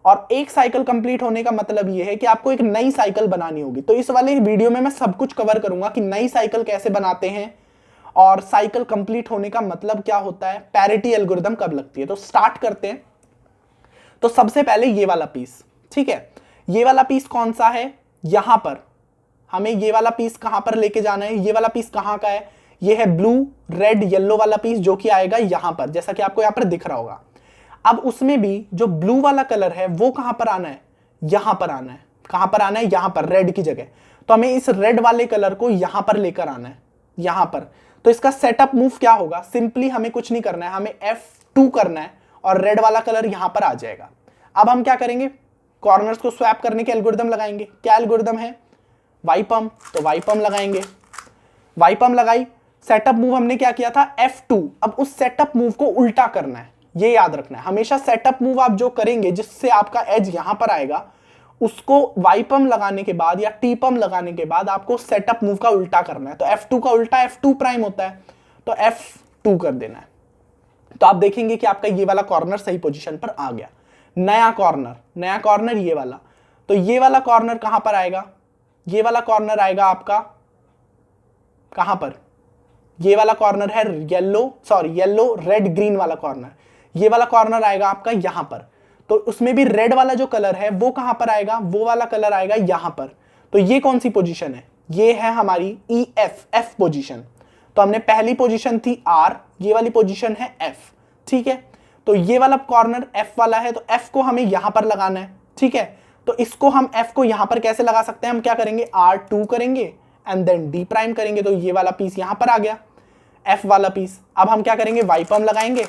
और एक साइकिल कंप्लीट होने का मतलब यह है कि आपको एक नई साइकिल बनानी होगी। तो इस वाले वीडियो में मैं सब कुछ कवर करूंगा कि नई साइकिल कैसे बनाते हैं और साइकिल कंप्लीट होने का मतलब क्या होता है, पैरिटी एल्गोरिथम कब लगती है। तो स्टार्ट करते हैं। तो सबसे पहले ये वाला पीस, ठीक है, ये वाला पीस कौन सा है? यहां पर हमें ये वाला पीस कहां पर लेके जाना है? ये वाला पीस कहां का है? ये है ब्लू रेड येलो वाला पीस, जो कि आएगा यहां पर, जैसा कि आपको यहां पर दिख रहा होगा। अब उसमें भी जो ब्लू वाला कलर है वो कहां पर आना है? यहां पर आना है। कहां पर आना है? यहां पर, रेड की जगह। तो हमें इस रेड वाले कलर को यहां पर लेकर आना है, यहां पर। तो इसका सेटअप मूव क्या होगा? सिंपली हमें कुछ नहीं करना है, हमें F2 करना है और रेड वाला कलर यहां पर आ जाएगा। अब हम क्या करेंगे? कॉर्नर्स को स्वैप करने के एल्गोरिथम लगाएंगे। क्या एल्गोरिथम है? वाइपम। तो वाइपम लगाएंगे, वाइपम लगाई। सेटअप मूव हमने क्या किया था? F2। अब उस सेटअप मूव को उल्टा करना है, ये याद रखना है। हमेशा सेटअप मूव आप जो करेंगे जिससे आपका एज यहां पर आएगा, उसको वाइपम लगाने के बाद या टीपम लगाने के बाद आपको सेटअप मूव का उल्टा करना है। तो F2 का उल्टा F2 प्राइम होता है, तो F2 कर देना है। तो आप देखेंगे कि आपका ये वाला कॉर्नर सही पोजीशन पर आ गया। नया कॉर्नर ये वाला। तो ये वाला कॉर्नर कहां पर आएगा? ये वाला कॉर्नर आएगा आपका कहां पर? ये वाला कॉर्नर है येलो रेड ग्रीन वाला कॉर्नर। ये वाला कॉर्नर आएगा आपका यहां पर। तो उसमें भी रेड वाला जो कलर है वो कहां पर आएगा? वो वाला कलर आएगा यहां पर। तो ये कौन सी पोजीशन है? ये है हमारी एफ पोजीशन। तो हमने पहली पोजीशन थी आर, ये वाली पोजीशन है एफ, ठीक है। तो ये वाला कॉर्नर एफ वाला है, तो एफ को हमें यहां पर लगाना है, ठीक है। तो इसको हम एफ को यहां पर कैसे लगा सकते हैं? हम क्या करेंगे? R2 करेंगे एंड देन डी प्राइम करेंगे। तो ये वाला पीस यहां पर आ गया, एफ वाला पीस। अब हम क्या करेंगे? वाइपम लगाएंगे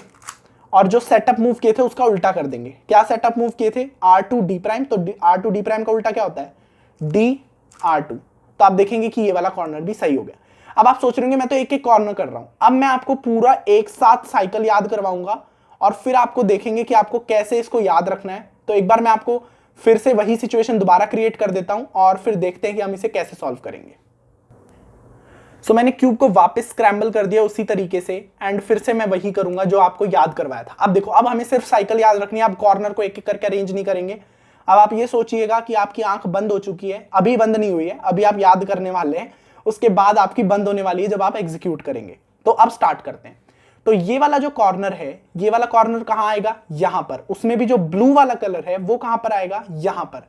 और जो सेटअप मूव किए थे उसका उल्टा कर देंगे। क्या सेटअप मूव किए थे? R2 D prime. तो R2 डी प्राइम का उल्टा क्या होता है? DR2। तो आप देखेंगे कि ये वाला कॉर्नर भी सही हो गया। अब आप सोच रहे होंगे मैं तो एक एक कॉर्नर कर रहा हूं। अब मैं आपको पूरा एक साथ साइकिल याद करवाऊंगा और फिर आपको देखेंगे कि आपको कैसे इसको याद रखना है। तो एक बार मैं आपको फिर से वही सिचुएशन दोबारा क्रिएट कर देता हूं और फिर देखते हैं कि हम इसे कैसे सॉल्व करेंगे। सो मैंने क्यूब को वापस स्क्रैम्बल कर दिया उसी तरीके से एंड फिर से मैं वही करूंगा जो आपको याद करवाया था। अब देखो, अब हमें सिर्फ साइकिल याद रखनी है, आप कॉर्नर को एक एक करके अरेंज नहीं करेंगे। अब आप ये सोचिएगा कि आपकी आंख बंद हो चुकी है, अभी बंद नहीं हुई है, अभी आप याद करने वाले हैं, उसके बाद आपकी बंद होने वाली है जब आप एग्जीक्यूट करेंगे। तो अब स्टार्ट करते हैं। तो ये वाला जो कॉर्नर है, ये वाला कॉर्नर कहां आएगा? यहां पर। उसमें भी जो ब्लू वाला कलर है वो कहां पर आएगा? यहां पर।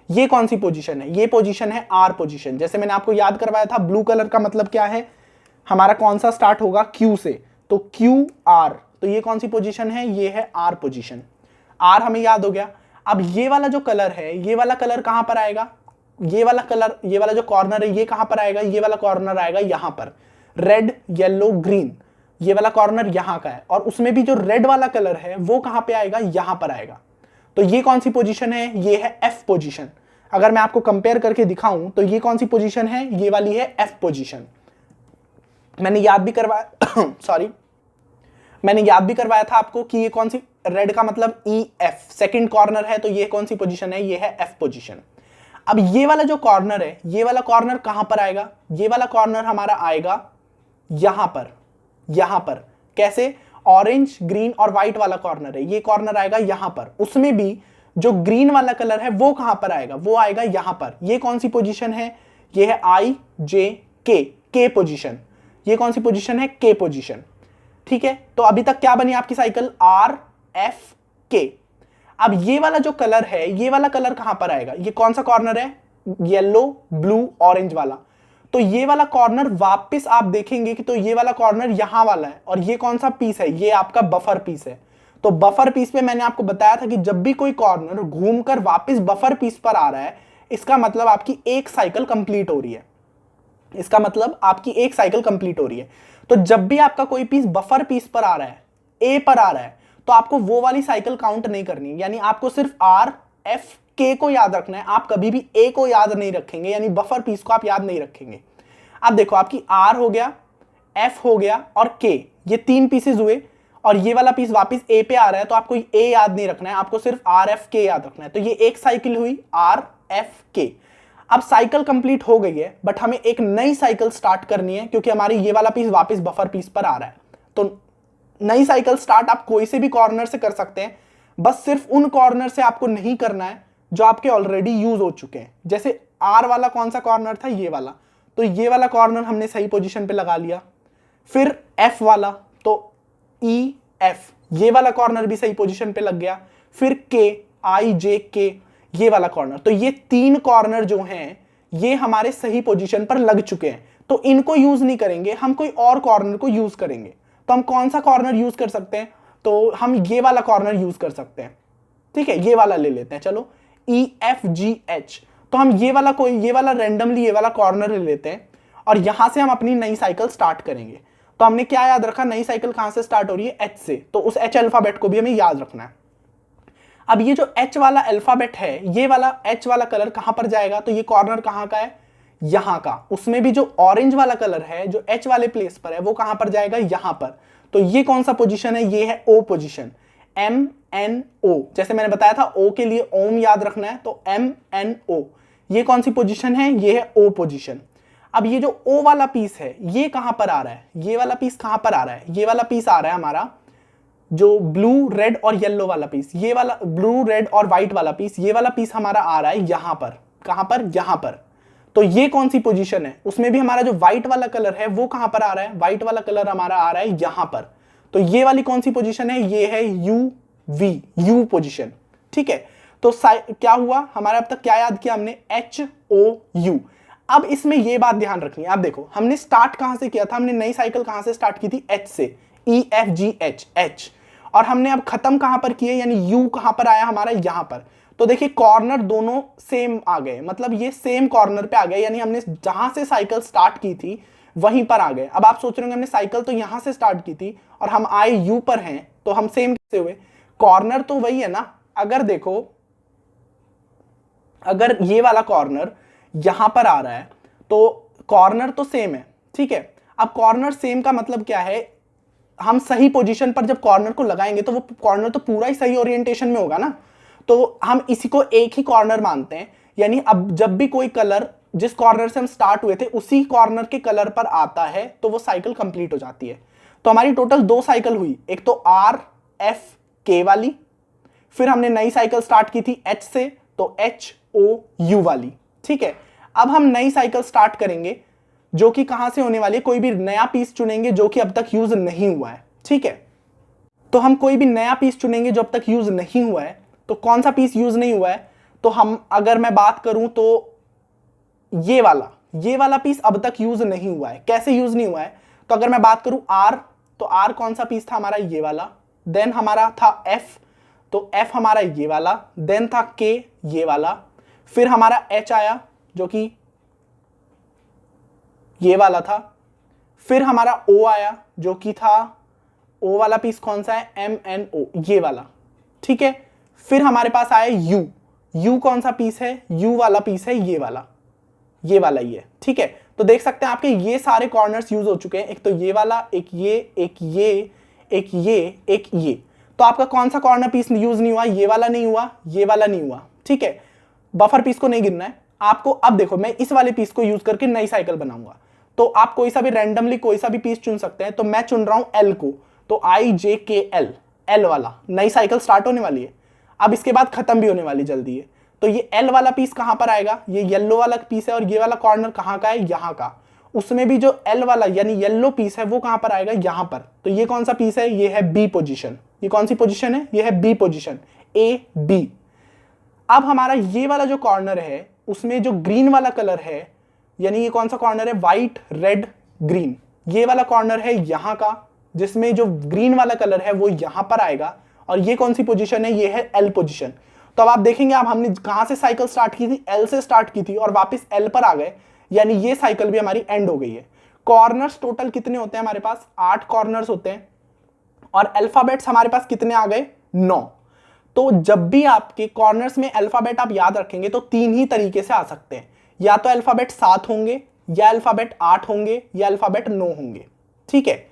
ये कौन सी पोजीशन है? ये पोजीशन है आर पोजीशन। जैसे मैंने आपको याद करवाया था, ब्लू कलर का मतलब क्या है, हमारा कौन सा स्टार्ट होगा, क्यू से, तो क्यू आर, तो ये कौन सी पोजीशन है, ये है आर पोजीशन। आर हमें याद हो गया। अब ये वाला जो कलर है, ये वाला कलर कहां पर आएगा, ये वाला कलर, ये वाला जो कॉर्नर है ये कहां पर आएगा, ये वाला कॉर्नर आएगा यहां पर, रेड येलो ग्रीन, ये वाला कॉर्नर यहां का है, और उसमें भी जो रेड वाला कलर है वो कहां पे आएगा, यहां पर आएगा। तो ये कौन सी पोजीशन है, ये है एफ पोजीशन। अगर मैं आपको कंपेयर करके दिखाऊं तो ये कौन सी पोजीशन है, ये वाली है एफ पोजीशन। मैंने याद भी करवाया सॉरी, मैंने याद भी करवाया था आपको कि ये कौन सी, रेड का मतलब ई एफ, सेकंड कॉर्नर है, तो ये कौन सी पोजीशन है, ये है एफ पोजीशन। अब ये वाला जो कॉर्नर है, ये वाला कॉर्नर कहां पर आएगा, ये वाला कॉर्नर हमारा आएगा यहां पर, यहां पर कैसे, ऑरेंज ग्रीन और व्हाइट वाला कॉर्नर है, ये कॉर्नर आएगा यहां पर, उसमें भी जो ग्रीन वाला कलर है वो कहां पर आएगा, वो आएगा यहां पर। ये कौन सी पोजीशन है, ये है आई जे के, के पोजीशन। ये कौन सी पोजीशन है, के पोजीशन। ठीक है, तो अभी तक क्या बनी आपकी साइकिल, आर एफ के। अब ये वाला जो कलर है, ये वाला कलर कहां पर आएगा, ये कौन सा कॉर्नर है, येलो ब्लू ऑरेंज वाला, तो ये वाला कॉर्नर वापस आप देखेंगे कि तो ये वाला कॉर्नर यहां वाला है, और ये कौन सा पीस है, ये आपका बफर पीस है। तो बफर पीस पे मैंने आपको बताया था कि जब भी कोई कॉर्नर घूमकर वापस बफर पीस पर आ रहा है, इसका मतलब आपकी एक साइकिल कंप्लीट हो रही है, इसका मतलब आपकी एक साइकिल कंप्लीट हो रही है। तो जब भी आपका कोई पीस बफर पीस पर आ रहा है, ए पर आ रहा है, तो आपको वो वाली साइकिल काउंट नहीं करनी, यानी आपको सिर्फ आर एफ के को याद रखना है, आप कभी भी ए को याद नहीं रखेंगे, यानी बफर पीस को आप याद नहीं रखेंगे। अब देखो आपकी आर हो गया, एफ हो गया और के, ये तीन पीसेस हुए, और ये वाला पीस वापस ए पे आ रहा है, तो आपको ए याद नहीं रखना है, आपको सिर्फ आर एफ के याद रखना है। तो ये एक साइकिल हुई आर एफ के। अब साइकिल कंप्लीट हो गई है, बट हमें एक नई साइकिल स्टार्ट करनी है, क्योंकि हमारी ये वाला पीस वापस बफर पीस पर आ रहा है। तो नई साइकिल स्टार्ट आप कोई से भी कॉर्नर से कर सकते हैं, बस सिर्फ उन कॉर्नर से आपको नहीं करना है जो आपके ऑलरेडी यूज हो चुके हैं। जैसे आर वाला कौन सा कॉर्नर था, ये वाला, तो ये वाला कॉर्नर हमने सही पोजीशन पे लगा लिया। फिर एफ वाला, तो ई एफ, ये वाला कॉर्नर भी सही पोजीशन पे लग गया। फिर के, आई जे के, ये वाला कॉर्नर, तो ये तीन कॉर्नर जो हैं ये हमारे सही पोजीशन पर लग चुके हैं। तो इनको यूज नहीं करेंगे, हम कोई और कॉर्नर को यूज करेंगे। तो हम कौन सा कॉर्नर यूज कर सकते हैं, तो हम ये वाला कॉर्नर यूज कर सकते हैं। ठीक है, ये वाला ले लेते हैं, चलो ई एफ जी एच। तो हम ये वाला रैंडमली ये वाला कॉर्नर ले लेते हैं, और यहां से हम अपनी नई साइकिल स्टार्ट करेंगे। तो हमने क्या याद रखा, नई साइकिल कहां से स्टार्ट हो रही है, एच से, तो उस एच अल्फाबेट को भी हमें याद रखना है। अब ये जो एच वाला अल्फाबेट है, ये वाला एच वाला कलर कहां पर जाएगा, तो ये कॉर्नर कहां का है, यहां का। उसमें भी जो ऑरेंज वाला कलर है जो एच वाले प्लेस पर है, वो कहां पर जाएगा, यहां पर। तो ये कौन सा पोजीशन है, ये है ओ पोजीशन, एम एन ओ। जैसे मैंने बताया था ओ के लिए ओम याद रखना है, तो एम एन ओ। ये कौन सी पोजीशन है, ये है ओ पोजीशन। अब ये जो ओ वाला पीस है ये कहां पर आ रहा है, ये वाला पीस कहां पर आ रहा है, ये वाला पीस आ रहा है हमारा जो ब्लू रेड और येलो वाला पीस, ये वाला ब्लू रेड और व्हाइट वाला पीस, ये वाला पीस हमारा आ रहा है यहां पर। कहां पर, यहां पर। तो ये कौन सी पोजीशन है, उसमें भी हमारा जो व्हाइट वाला कलर है वो कहां पर आ रहा है, व्हाइट वाला कलर हमारा आ रहा है यहां पर। तो ये वाली कौन सी पोजीशन है, ये है यू वी, यू पोजीशन। ठीक है, तो क्या हुआ हमारा, अब तक क्या याद किया हमने, एच ओ यू। अब इसमें ये बात ध्यान रखनी है, आप देखो हमने स्टार्ट कहां से किया था, हमने नई साइकिल कहां से स्टार्ट की थी, एच से, E F G H, H. और हमने अब खत्म कहां पर किए, यानी यू कहां पर आया हमारा, यहां पर। तो देखिए कॉर्नर दोनों सेम आ गए, मतलब ये सेम कॉर्नर पे आ गए, यानी हमने जहां से साइकिल स्टार्ट की थी वहीं पर आ गए। अब आप सोच रहे होंगे हमने साइकिल तो यहां से स्टार्ट की थी और हम आए यू पर हैं, तो हम सेम कैसे हुए, कॉर्नर तो वही है ना। अगर देखो, अगर ये वाला कॉर्नर यहां पर आ रहा है तो कॉर्नर तो सेम है। ठीक है, अब कॉर्नर सेम का मतलब क्या है, हम सही पोजीशन पर जब कॉर्नर को लगाएंगे तो वो कॉर्नर तो पूरा ही सही ओरिएंटेशन में होगा ना। तो हम इसी को एक ही कॉर्नर मानते हैं, यानी अब जब भी कोई कलर जिस कॉर्नर से हम स्टार्ट हुए थे उसी कॉर्नर के कलर पर आता है तो वो साइकिल कंप्लीट हो जाती है। तो हमारी टोटल दो साइकिल हुई, एक तो आर एफ के वाली, फिर हमने नई साइकिल स्टार्ट की थी एच से, तो एच ओ यू वाली। ठीक है, अब हम नई साइकिल स्टार्ट करेंगे जो कि कहां से होने वाली है, कोई भी नया पीस चुनेंगे जो कि अब तक यूज नहीं हुआ है। ठीक है, तो हम कोई भी नया पीस चुनेंगे जो अब तक यूज नहीं हुआ है। तो कौन सा पीस यूज नहीं हुआ है, तो हम अगर मैं बात करूं तो ये वाला पीस अब तक यूज नहीं हुआ है। कैसे यूज नहीं हुआ है? तो अगर मैं बात करूं आर, तो आर कौन सा पीस था हमारा? ये वाला। देन हमारा था एफ, तो एफ हमारा ये वाला। देन था के, ये वाला। फिर हमारा एच आया जो कि ये वाला था। फिर हमारा ओ आया जो कि था, ओ वाला पीस कौन सा है? एम एन ओ, ये वाला। ठीक है। फिर हमारे पास आया यू, यू कौन सा पीस है? यू वाला पीस है ये वाला, ये वाला ही है। ठीक है। तो देख सकते हैं आपके ये सारे कॉर्नर्स यूज हो चुके हैं। एक तो ये वाला, एक ये, एक ये, एक ये, एक ये। तो आपका कौन सा कॉर्नर पीस यूज नहीं हुआ? ये वाला नहीं हुआ, ये वाला नहीं हुआ। ठीक है। बफर पीस को नहीं गिनना है आपको। अब देखो, मैं इस वाले पीस को यूज करके नई साइकिल बनाऊंगा। तो आप कोई सा भी रैंडमली कोई सा भी पीस चुन सकते हैं। तो मैं चुन रहा हूं एल को, तो आई जे के एल, एल वाला। नई साइकिल स्टार्ट होने वाली है, अब इसके बाद खत्म भी होने वाली जल्दी है। तो ये एल वाला पीस कहां पर आएगा? ये येलो वाला पीस है, और ये वाला कॉर्नर कहां का है? यहां का। उसमें भी जो एल वाला यानी येलो पीस है वो कहां पर आएगा? यहां पर। तो ये कौन सा पीस है? ये है बी पोजीशन। ये कौन सी पोजीशन है? ये है बी पोजीशन, ए बी। अब हमारा ये वाला जो कॉर्नर है उसमें जो ग्रीन वाला कलर है, यानी ये कौन सा कॉर्नर है? White red green. ये वाला कॉर्नर है यहां का, जिसमें जो ग्रीन वाला कलर है वो यहां पर आएगा। और ये कौन सी पोजीशन है? ये है एल पोजीशन। तो अब आप देखेंगे, अब हमने कहां से साइकिल स्टार्ट की थी? एल से स्टार्ट की थी और वापस एल पर आ गए, यानी ये साइकिल भी हमारी एंड हो गई है। कॉर्नर्स टोटल कितने होते हैं हमारे पास? 8 कॉर्नर्स होते हैं। और अल्फाबेट्स हमारे पास कितने आ गए? 9। तो जब भी आपके कॉर्नर्स में अल्फाबेट आप याद रखेंगे तो 3 ही तरीके से आ सकते हैं। या तो अल्फाबेट 7 होंगे, या अल्फाबेट 8 होंगे, या अल्फाबेट 9 होंगे। ठीक है।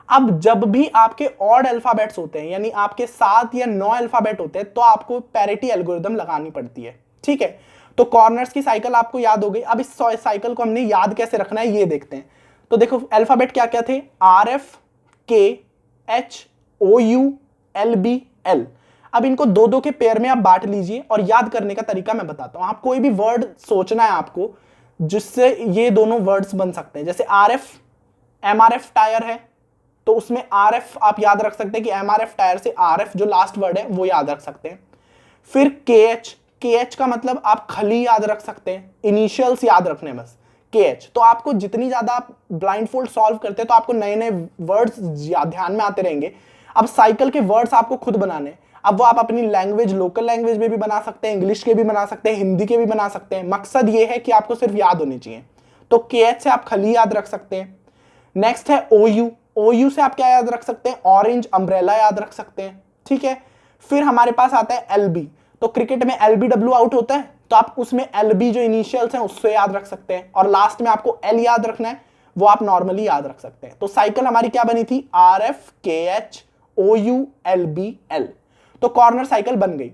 अब जब भी आपके ऑड अल्फाबेट्स होते हैं, यानी आपके 7 या 9 अल्फाबेट होते हैं, तो आपको पैरिटी एल्गोरिदम लगानी पड़ती है। ठीक है। तो कॉर्नर्स की साइकिल आपको याद हो गई। अब इस साइकिल को हमने याद कैसे रखना है ये देखते हैं। तो देखो, अल्फाबेट क्या क्या थे? R F, K, H, O U, L B, L. अब इनको 2-2 के पेयर में आप बांट लीजिए, और याद करने का तरीका मैं बताता हूं। आप कोई भी वर्ड सोचना है आपको जिससे ये दोनों वर्ड्स बन सकते हैं। जैसे R F, M R F tyre है, तो उसमें आर एफ आप याद रख सकते हैं कि एम आर एफ टायर से आर एफ जो लास्ट वर्ड है वो याद रख सकते हैं। फिर के एच का मतलब आप खली याद रख सकते हैं, इनिशियल्स याद रखने बस, के एच। तो आपको जितनी ज्यादा आप ब्लाइंड फोल्ड सॉल्व करते हैं तो आपको नए नए वर्ड्स ध्यान में आते रहेंगे। अब साइकिल के वर्ड्स आपको खुद बनाने, अब वो आप अपनी लैंग्वेज, लोकल लैंग्वेज में भी बना सकते हैं, इंग्लिश के भी बना सकते हैं, हिंदी के भी बना सकते हैं। मकसद ये है कि आपको सिर्फ याद होने चाहिए। तो के एच से आप खली याद रख सकते हैं। नेक्स्ट है ओ यू, ओ यू से आप क्या याद रख सकते हैं? ऑरेंज अम्ब्रेला याद रख सकते हैं। ठीक है। फिर हमारे पास आता है एल बी, तो क्रिकेट में एल बी डब्ल्यू आउट होता है, तो आप उसमें एल बी जो इनिशियल्स हैं उससे याद रख सकते हैं। और लास्ट में आपको एल याद रखना है, वो आप नॉर्मली याद रख सकते हैं। तो साइकिल हमारी क्या बनी थी? R F, K H, O U, L B, L. तो कॉर्नर साइकिल बन गई।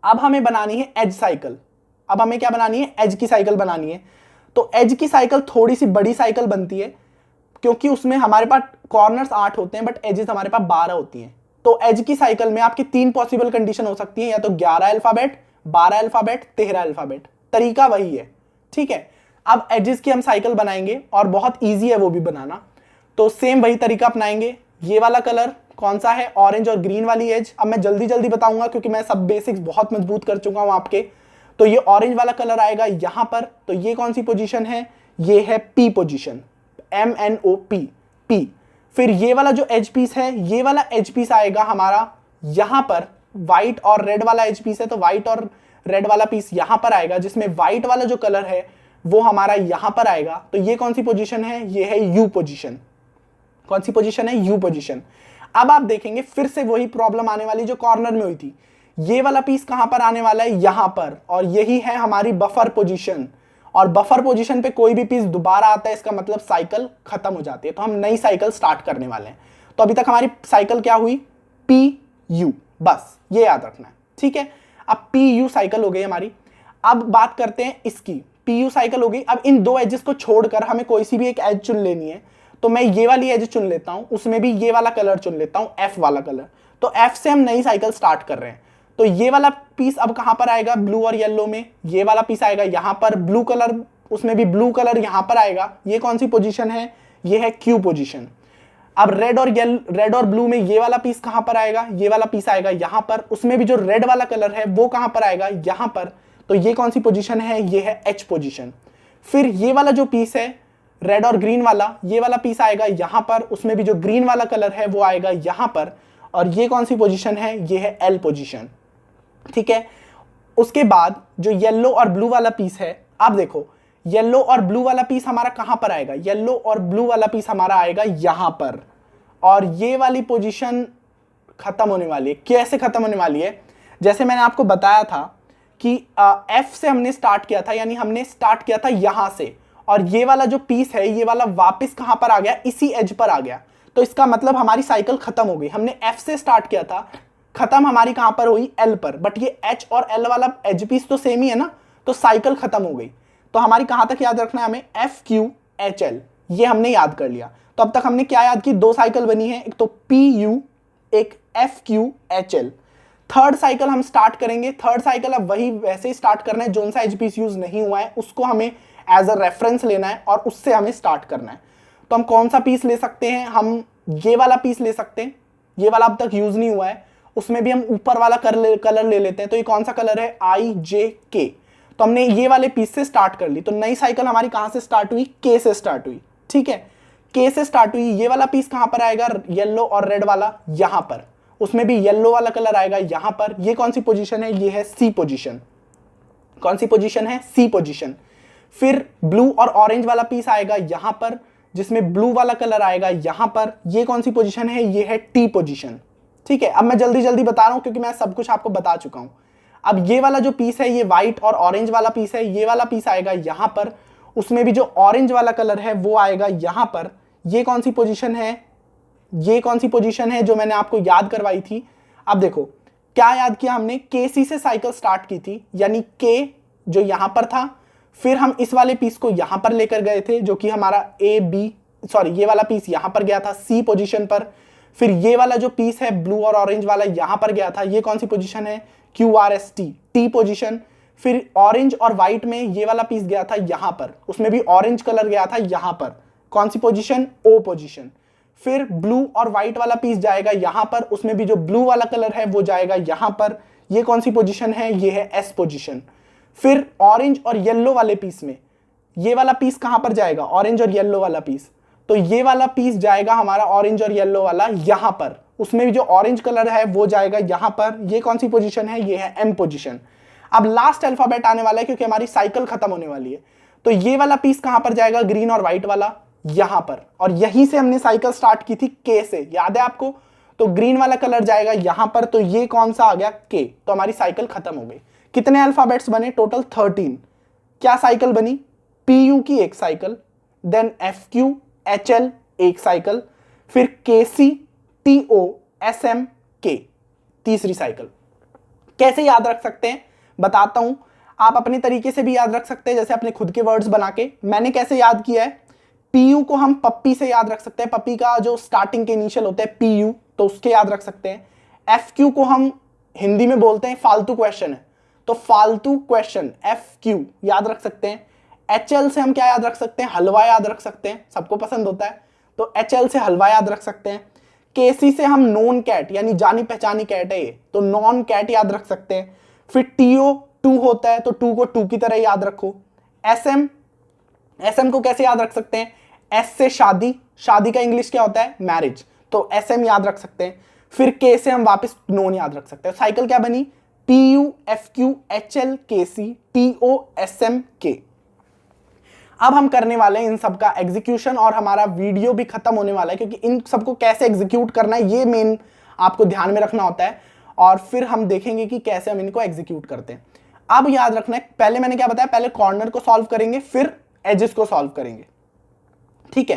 अब हमें बनानी है एज साइकिल। अब हमें क्या बनानी है? एज की साइकिल बनानी है। तो एज की साइकिल थोड़ी सी बड़ी साइकिल बनती है, क्योंकि उसमें हमारे पास कॉर्नर्स 8 होते हैं बट एजेस हमारे पास 12 होती हैं। तो एज की साइकिल में आपकी 3 पॉसिबल कंडीशन हो सकती है, या तो 11 अल्फाबेट, 12 अल्फाबेट, 13 अल्फाबेट। तरीका वही है। ठीक है। अब एजेस की हम साइकिल बनाएंगे और बहुत ईजी है वो भी बनाना। तो सेम वही तरीका अपनाएंगे। ये वाला कलर कौन सा है? ऑरेंज और ग्रीन वाली एज। अब मैं जल्दी जल्दी बताऊंगा क्योंकि मैं सब बेसिक्स बहुत मजबूत कर चुका हूं आपके। तो ये ऑरेंज वाला कलर आएगा यहां पर। तो ये कौन सी पोजीशन है? ये है P position, M N O P, P. फिर ये वाला जो एज पीस है, ये वाला एज पीस आएगा हमारा यहां पर। व्हाइट और रेड वाला एज पीस है, तो व्हाइट और रेड वाला पीस यहां पर आएगा, जिसमें व्हाइट वाला जो कलर है वो हमारा यहां पर आएगा। तो ये कौन सी पोजीशन है? ये है यू पोजीशन। कौन सी पोजीशन है? You position. अब आप देखेंगे फिर से वही प्रॉब्लम आने वाली जो कॉर्नर में हुई थी। ये वाला पीस कहां पर आने वाला है? यहां पर। और यही है हमारी बफर पोजीशन। और बफर पोजीशन पे कोई भी पीस दोबारा आता है, इसका मतलब साइकिल खत्म हो जाती है। तो हम नई साइकिल स्टार्ट करने वाले हैं। तो अभी तक हमारी साइकिल क्या हुई? पी यू, बस ये याद रखना है। ठीक है। अब पी यू साइकिल हो गई हमारी। अब बात करते हैं इसकी। पी यू साइकिल हो गई। अब इन 2 एजेस को छोड़कर हमें कोई सी भी एक एज चुन लेनी है। तो मैं ये वाली एज चुन लेता हूं, उसमें भी ये वाला कलर चुन लेता हूं, एफ वाला कलर। तो एफ से हम नई साइकिल स्टार्ट कर रहे हैं। तो ये वाला पीस अब कहां पर आएगा? ब्लू और येलो में। ये वाला पीस आएगा यहां पर, ब्लू कलर, उसमें भी ब्लू कलर यहां पर आएगा। ये कौन सी पोजीशन है? ये है क्यू पोजीशन। अब रेड और ब्लू में ये वाला पीस कहां पर आएगा, ये वाला पीस आएगा यहां पर, उसमें भी जो रेड वाला कलर है वो कहां पर आएगा, यहां पर। तो ये कौन सी पोजीशन है, ये है एच पोजीशन। फिर ये वाला जो पीस है रेड और ग्रीन वाला, ये वाला पीस आएगा यहां पर, उसमें भी जो ग्रीन वाला कलर है वो आएगा यहां पर, और ये कौन सी पोजीशन है, ये है एल पोजीशन। ठीक है, उसके बाद जो येलो और ब्लू वाला पीस है, आप देखो येलो और ब्लू वाला पीस हमारा कहां पर आएगा, येलो और ब्लू वाला पीस हमारा आएगा यहां पर, और ये वाली पोजीशन खत्म होने वाली है। कैसे खत्म होने वाली है, जैसे मैंने आपको बताया था कि एफ से हमने स्टार्ट किया था, यानी हमने स्टार्ट किया था यहां से, और ये वाला जो पीस है ये वाला वापस कहां पर आ गया, इसी एज पर आ गया। तो इसका मतलब हमारी साइकिल खत्म हो गई। हमने एफ से स्टार्ट किया था, खत्म हमारी कहां पर हुई, एल पर, बट ये एच और एल वाला एज पीस तो सेम ही है ना, तो साइकिल खत्म हो गई। तो हमारी कहां तक याद रखना है हमें, एफ क्यू एच एल, ये हमने याद कर लिया। तो अब तक हमने क्या याद की, दो साइकिल बनी है, एक तो पी यू, एक F Q H L. Third cycle हम स्टार्ट करेंगे, थर्ड साइकिल अब वही वैसे ही स्टार्ट करना है, जोन सा एज पीस यूज नहीं हुआ है उसको हमें एज अ रेफरेंस लेना है और उससे हमें स्टार्ट करना है। तो हम कौन सा पीस ले सकते हैं, हम ये वाला पीस ले सकते हैं, ये वाला अब तक यूज नहीं हुआ है, उसमें भी हम ऊपर वाला कलर ले लेते हैं। तो ये कौन सा कलर है, आई जे के। तो हमने ये वाले पीस से स्टार्ट कर ली, तो नई साइकिल हमारी कहां से स्टार्ट हुई, के से स्टार्ट हुई। ठीक है, के से स्टार्ट हुई, ये वाला पीस कहां पर आएगा, येलो और रेड वाला यहां पर, उसमें भी येलो वाला कलर आएगा यहां पर। ये कौन सी पोजीशन है, ये है सी पोजीशन। कौन सी पोजीशन है, सी पोजीशन। फिर ब्लू और ऑरेंज वाला पीस आएगा यहां पर, जिसमें ब्लू वाला कलर आएगा यहां पर। ये कौन सी पोजीशन है, ये है टी पोजीशन। ठीक है, अब मैं जल्दी जल्दी बता रहा हूं क्योंकि मैं सब कुछ आपको बता चुका हूं। अब ये वाला जो पीस है ये व्हाइट और ऑरेंज वाला पीस है, ये वाला पीस आएगा यहां पर, उसमें भी जो ऑरेंज वाला कलर है वो आएगा यहां पर। ये कौन सी पोजीशन है, ये कौन सी पोजीशन है जो मैंने आपको याद करवाई थी। अब देखो क्या याद किया हमने, के सी से साइकिल स्टार्ट की थी, यानी के जो यहां पर था, फिर हम इस वाले पीस को यहां पर लेकर गए थे जो कि हमारा ए बी, सॉरी ये वाला पीस यहां पर गया था सी पोजीशन पर। फिर ये वाला जो पीस है ब्लू और ऑरेंज वाला यहां पर गया था, ये कौन सी पोजीशन है, Q R S T, T position. फिर ऑरेंज और व्हाइट में ये वाला पीस गया था यहां पर, उसमें भी ऑरेंज कलर गया था यहां पर, कौन सी पोजीशन, ओ पोजीशन। फिर ब्लू और व्हाइट वाला पीस जाएगा यहां पर, उसमें भी जो ब्लू वाला कलर है वो जाएगा यहां पर, ये कौन सी पोजीशन है, ये है एस पोजीशन। फिर ऑरेंज और येलो वाले पीस में ये वाला पीस कहां पर जाएगा, ऑरेंज और येलो वाला पीस, तो ये वाला पीस जाएगा हमारा ऑरेंज और येलो वाला यहां पर, उसमें भी जो ऑरेंज कलर है वो जाएगा यहां पर। ये कौन सी पोजीशन है, ये है एम पोजीशन। अब लास्ट अल्फाबेट आने वाला है क्योंकि हमारी साइकिल खत्म होने वाली है। तो ये वाला पीस कहां पर जाएगा, ग्रीन और व्हाइट वाला यहां पर, और यहीं से हमने साइकिल स्टार्ट की थी के से, याद है आपको। तो ग्रीन वाला कलर जाएगा यहां पर, तो ये कौन सा आ गया, के। तो हमारी साइकिल खत्म हो गई। कितने अल्फाबेट्स बने, टोटल 13। क्या साइकिल बनी, पी यू की एक cycle, then F Q H L एक साइकिल, फिर K C T O S M के तीसरी साइकिल। कैसे याद रख सकते हैं बताता हूं, आप अपने तरीके से भी याद रख सकते हैं, जैसे अपने खुद के वर्ड्स बना के। मैंने कैसे याद किया है, पीयू को हम पप्पी से याद रख सकते हैं, पप्पी का जो स्टार्टिंग के इनिशियल होते हैं पीयू, तो उसके याद रख सकते हैं। एफ क्यू को हम हिंदी में बोलते हैं फालतू क्वेश्चन है, तो फालतू क्वेश्चन एफ क्यू याद रख सकते हैं। एच एल से हम क्या याद रख सकते हैं, हलवा याद रख सकते हैं, सबको पसंद होता है, तो एच एल से हलवा याद रख सकते हैं। केसी से हम नॉन कैट, यानी जानी पहचानी कैट है ये, तो नॉन कैट याद रख सकते हैं। फिर टीओ टू होता है, तो टू को टू की तरह याद रखो। एसएम, एसएम को कैसे याद रख सकते हैं, एस से शादी, शादी का इंग्लिश क्या होता है, मैरिज, तो एसएम याद रख सकते हैं। फिर के से हम वापस नॉन याद रख सकते हैं। साइकिल क्या बनी, P U F Q H L K C T O S M K. अब हम करने वाले हैं इन सब का एग्जीक्यूशन, और हमारा वीडियो भी खत्म होने वाला है, क्योंकि इन सबको कैसे एग्जीक्यूट करना है ये मेन आपको ध्यान में रखना होता है, और फिर हम देखेंगे कि कैसे हम इनको एग्जीक्यूट करते हैं। अब याद रखना है, पहले मैंने क्या बताया, पहले कॉर्नर को सॉल्व करेंगे, फिर एजेस को सॉल्व करेंगे। ठीक है,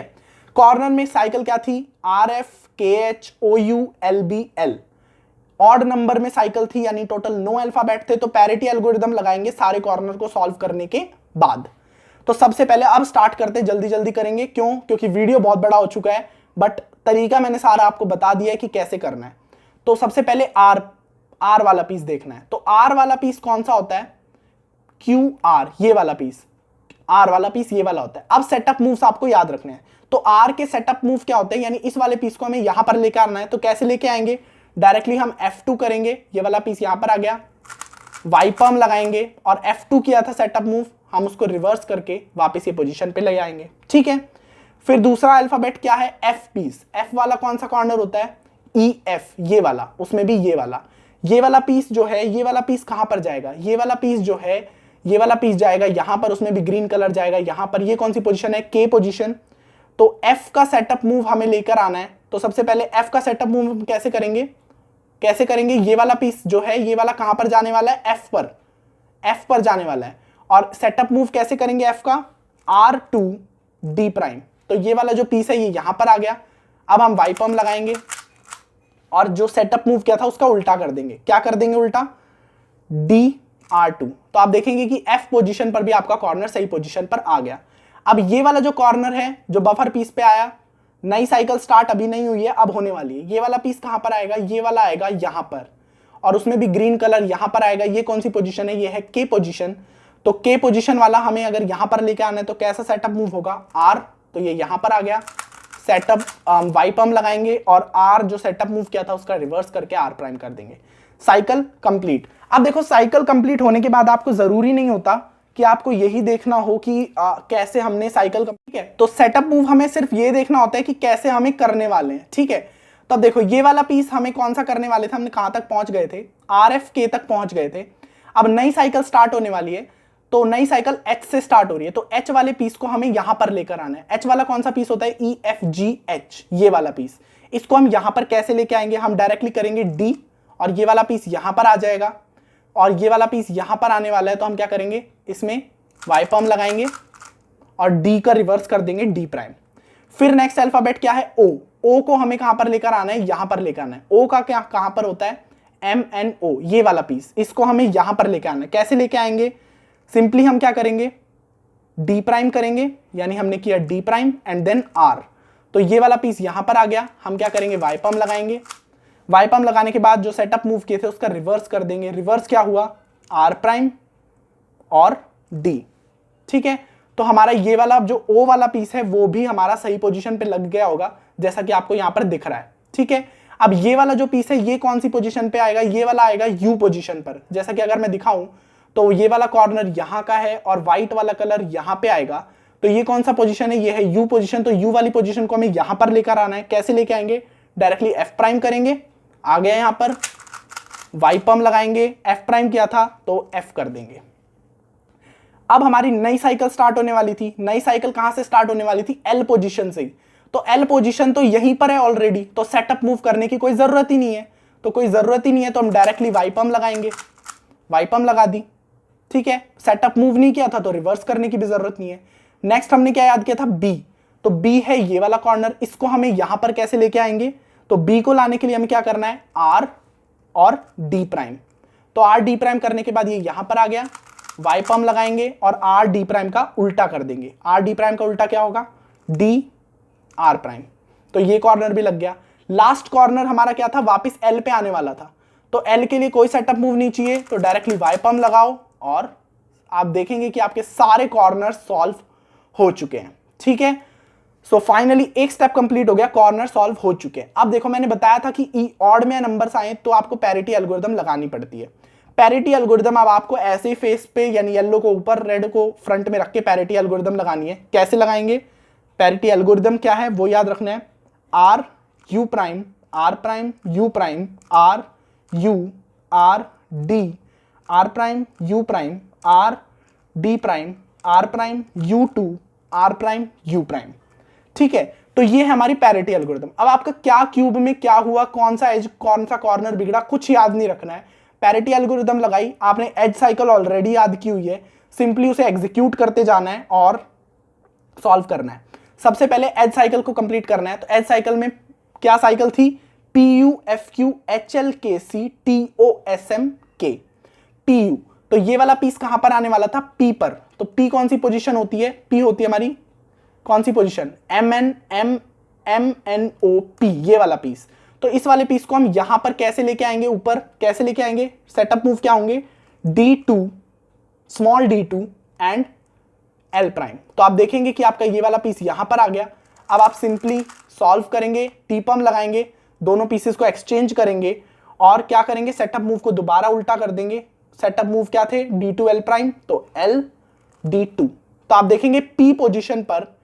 कॉर्नर में साइकिल क्या थी, R F K H O U L B L. Odd number में साइकिल थी, यानी टोटल 9 अल्फाबेट थे, तो पैरिटी एल्गोरिथम लगाएंगे सारे कॉर्नर को सॉल्व करने के बाद। तो सबसे पहले अब स्टार्ट करते हैं, जल्दी जल्दी करेंगे, क्यों, क्योंकि वीडियो बहुत बड़ा हो चुका है, बट तरीका मैंने सारा आपको बता दिया है कि कैसे करना है। तो सबसे पहले आर वाला पीस देखना है। तो आर वाला पीस कौन सा होता है, क्यू आर, ये वाला पीस आर वाला पीस ये वाला होता है। अब सेटअप मूव्स आपको याद रखने हैं। तो आर के सेटअप मूव क्या होते हैं, यानी इस वाले पीस को हमें यहां पर लेकर आना है। तो कैसे लेके आएंगे, डायरेक्टली हम F2 करेंगे, ये वाला पीस यहां पर आ गया, वाइपम लगाएंगे और F2 किया था सेटअप मूव, हम उसको रिवर्स करके वापस ये पोजीशन पे ले आएंगे। ठीक है, फिर दूसरा अल्फाबेट क्या है, F पीस। F वाला कौन सा कॉर्नर होता है, EF, ये वाला, उसमें भी ये वाला पीस जो है, ये वाला पीस कहां पर जाएगा, ये वाला पीस जो है, ये वाला पीस जाएगा यहां पर, उसमें भी ग्रीन कलर जाएगा यहां पर। ये कौन सी पोजीशन है, K पोजीशन। तो F का सेटअप मूव हमें लेकर आना है। तो सबसे पहले F का सेटअप मूव हम कैसे करेंगे, ये वाला पीस जो है, ये वाला कहां पर जाने वाला है, F पर जाने वाला है। और सेटअप मूव कैसे करेंगे F का, R2 D प्राइम। तो ये वाला जो पीस है ये यहां पर आ गया। अब हम वाइपम लगाएंगे और जो सेटअप मूव किया था उसका उल्टा कर देंगे। क्या कर देंगे उल्टा, DR2। तो आप देखेंगे कि F पोजीशन पर भी आपका कॉर्नर सही पोजीशन पर आ गया। अब ये वाला जो कॉर्नर है जो बफर पीस पे आया, नई साइकिल स्टार्ट अभी नहीं हुई है, अब होने वाली है। ये वाला पीस कहां पर आएगा, ये वाला आएगा यहां पर, और उसमें भी ग्रीन कलर यहां पर आएगा। ये कौन सी पोजीशन है, ये है K पोजीशन। तो K पोजीशन वाला हमें अगर यहां पर लेके आना है तो कैसा सेटअप मूव होगा, R। तो ये यहां पर आ गया, सेटअप वाइपम लगाएंगे और R जो सेटअप मूव किया था उसका रिवर्स करके R प्राइम कर देंगे। Cycle complete. अब देखो साइकिल कंप्लीट होने के बाद आपको जरूरी नहीं होता कि आपको यही देखना हो कि कैसे हमने साइकिल कंप्लीट है। तो सेटअप मूव हमें सिर्फ ये देखना होता है कि कैसे हमें करने वाले हैं। ठीक है, तो अब देखो ये वाला पीस हमें कौन सा करने वाले थे, हमने कहां तक पहुंच गए थे, RFK तक पहुंच गए थे। अब नई साइकिल स्टार्ट होने वाली है, तो नई साइकिल H से स्टार्ट हो रही है। तो H वाले पीस को हमें यहां पर लेकर आना है। H वाला कौन सा पीस होता है, EFGH, ये वाला पीस। इसको हम यहां पर कैसे लेके आएंगे, हम डायरेक्टली करेंगे D और ये वाला पीस यहां पर आ जाएगा और ये वाला पीस यहां पर आने वाला है। तो हम क्या करेंगे, इसमें वाइपम लगाएंगे और D का रिवर्स कर देंगे D प्राइम। फिर नेक्स्ट अल्फाबेट क्या है, O को हमें कहां पर लेकर आना है, यहां पर लेकर आना है। O का क्या कहां पर होता है, MNO, ये वाला पीस, इसको हमें यहां पर लेकर आना है। कैसे लेके आएंगे, सिंपली हम क्या करेंगे, D प्राइम करेंगे, यानी हमने किया D prime and then R। तो ये वाला पीस यहां पर आ गया, हम क्या करेंगे, वाइपम लगाएंगे। वाइपम लगाने के बाद जो सेटअप मूव किए थे उसका रिवर्स कर देंगे। रिवर्स क्या हुआ, R प्राइम और D। ठीक है, तो हमारा ये वाला जो O वाला पीस है वो भी हमारा सही पोजीशन पे लग गया होगा, जैसा कि आपको यहां पर दिख रहा है। ठीक है, अब ये वाला जो पीस है ये कौन सी पोजीशन पे आएगा, ये वाला आएगा U पोजीशन पर। जैसा कि अगर मैं दिखाऊं तो ये वाला कॉर्नर यहां का है और व्हाइट वाला कलर यहां पे आएगा। तो ये कौन सा पोजीशन है, ये है U पोजीशन। तो U वाली पोजीशन को हमें यहां पर लेकर आना है। कैसे लेके आएंगे, डायरेक्टली F प्राइम करेंगे, आ गया यहां पर, वाइपम लगाएंगे, F प्राइम किया था तो F कर देंगे। अब हमारी नई साइकिल स्टार्ट होने वाली थी। नई साइकिल कहां से स्टार्ट होने वाली थी, L पोजीशन से। तो L पोजीशन तो यहीं पर है ऑलरेडी, तो सेटअप मूव करने की कोई जरूरत ही नहीं है। तो हम डायरेक्टली वाइपम लगाएंगे, वाइपम लगा दी। ठीक है, सेटअप मूव नहीं किया था तो रिवर्स करने की भी जरूरत नहीं है। नेक्स्ट हमने क्या याद किया था, B। तो B है ये वाला कॉर्नर, इसको हमें यहां पर कैसे लेके आएंगे, तो B को लाने के लिए हमें क्या करना है, R और D प्राइम। तो R D प्राइम करने के बाद ये यहां पर आ गया, वाइपम लगाएंगे और R D प्राइम का उल्टा कर देंगे। R D प्राइम का उल्टा क्या होगा, D R प्राइम। तो ये कॉर्नर भी लग गया। लास्ट कॉर्नर हमारा क्या था, वापस L पे आने वाला था। तो L के लिए कोई सेटअप मूव नहीं चाहिए, तो डायरेक्टली वाइपम लगाओ और आप देखेंगे कि आपके सारे कॉर्नर सॉल्व हो चुके हैं। ठीक है, सो फाइनली एक स्टेप कंप्लीट हो गया, कॉर्नर सॉल्व हो चुके हैं। अब देखो मैंने बताया था कि ऑड में नंबर्स आए तो आपको पैरिटी एल्गोरिथम लगानी पड़ती है। पैरिटी एल्गोरिथम अब आपको ऐसे ही फेस पे, यानी येलो को ऊपर रेड को फ्रंट में रख के पैरिटी एल्गोरिथम लगानी है। कैसे लगाएंगे, पैरिटी एल्गोरिथम क्या है वो याद रखना है, R U prime R prime U prime R U R D R prime U prime R D prime R prime U2 R prime U prime. ठीक है, तो ये है हमारी पैरिटी एल्गोरिथम। अब आपका क्या क्यूब में क्या हुआ, कौन सा एज कौन सा कॉर्नर बिगड़ा, कुछ याद नहीं रखना है। पैरिटी एल्गोरिथम लगाई आपने, एज साइकिल ऑलरेडी याद की हुई है, सिंपली उसे एग्जीक्यूट करते जाना है और सॉल्व करना है। सबसे पहले एज साइकिल को कंप्लीट करना है। तो एज साइकिल में क्या साइकिल थी, PUFQHLKCTOSMK PU। तो ये वाला पीस कहां पर आने वाला था, P पर। तो P कौन सी पोजीशन होती है, P होती है हमारी कौन सी पोजीशन, MNP, ये वाला पीस। तो इस वाले पीस को हम यहां पर कैसे लेके आएंगे, ऊपर कैसे लेके आएंगे, सेटअप मूव क्या होंगे, D2 small D2 and L prime. तो आप देखेंगे कि आपका ये वाला पीस यहां पर आ गया। अब आप सिंपली सॉल्व करेंगे, टी पम लगाएंगे, दोनों पीसेस को एक्सचेंज करेंगे और क्या करेंगे, सेटअप मूव को दोबारा उल्टा कर देंगे। सेटअप मूव क्या थे, D2 L प्राइम, तो L D2। तो आप देखेंगे P पोजीशन पर,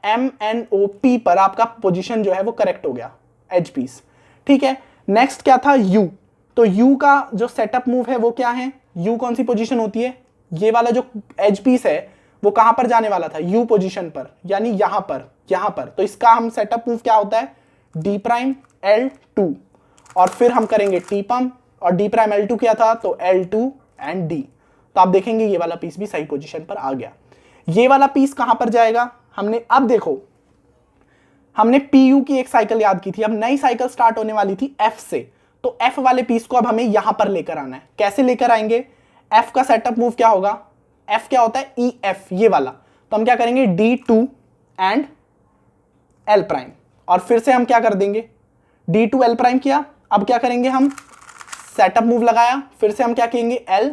MNOP पर आपका पोजीशन जो है वो करेक्ट हो गया, एज पीस। ठीक है, नेक्स्ट क्या था, U। तो U का जो सेटअप मूव है वो क्या है, U कौन सी पोजीशन होती है, ये वाला जो एज पीस है वो कहां पर जाने वाला था, U पोजीशन पर, यानी यहां पर। तो इसका हम सेटअप मूव क्या होता है, D प्राइम L2 और फिर हम करेंगे टी पम और D प्राइम L2 क्या था, तो L2 एंड D। तो आप देखेंगे ये वाला पीस भी सही पोजीशन पर आ गया। ये वाला पीस कहां पर जाएगा, हमने अब देखो, हमने PU की एक साइकिल याद की थी, अब नई साइकिल स्टार्ट होने वाली थी F से। तो F वाले पीस को अब हमें यहां पर लेकर आना है। कैसे लेकर आएंगे, F का सेटअप मूव क्या होगा, F क्या होता है, EF, ये वाला। तो हम क्या करेंगे, D2 एंड L प्राइम और फिर से हम क्या कर देंगे, D2 L प्राइम किया। अब क्या करेंगे, हम सेटअप मूव लगाया, फिर से हम क्या कहेंगे, L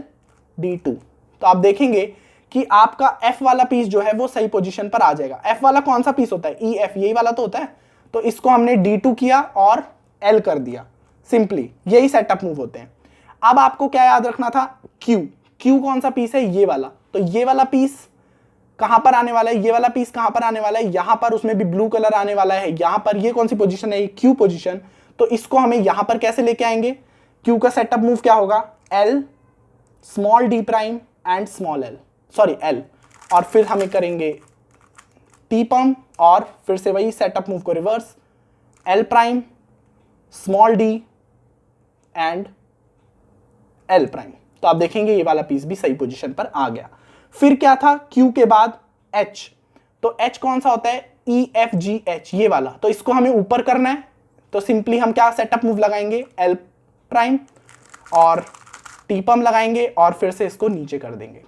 D2। तो आप देखेंगे कि आपका F वाला पीस जो है वो सही पोजीशन पर आ जाएगा। F वाला कौन सा पीस होता है, EF, यही वाला तो होता है। तो इसको हमने D2 किया और L कर दिया, सिंपली यही सेटअप मूव होते हैं। अब आपको क्या याद रखना था, Q कौन सा पीस है, ये वाला। तो ये वाला पीस कहां पर आने वाला है, ये वाला पीस कहां पर आने वाला है, यहां पर, उसमें भी ब्लू कलर आने वाला है यहां पर। ये कौन सी पोजीशन है, Q पोजीशन। तो इसको हमें यहां पर कैसे लेके आएंगे, Q का सेटअप मूव क्या होगा, L small D prime and small L, sorry L, और फिर हमें करेंगे टी पम और फिर से वही सेटअप मूव को reverse, L prime small D and L prime. तो आप देखेंगे ये वाला पीस भी सही पोजीशन पर आ गया। फिर क्या था, Q के बाद H। तो H कौन सा होता है, EFGH, ये वाला। तो इसको हमें ऊपर करना है, तो सिंपली हम क्या सेटअप मूव लगाएंगे, L प्राइम और टी पम लगाएंगे और फिर से इसको नीचे कर देंगे।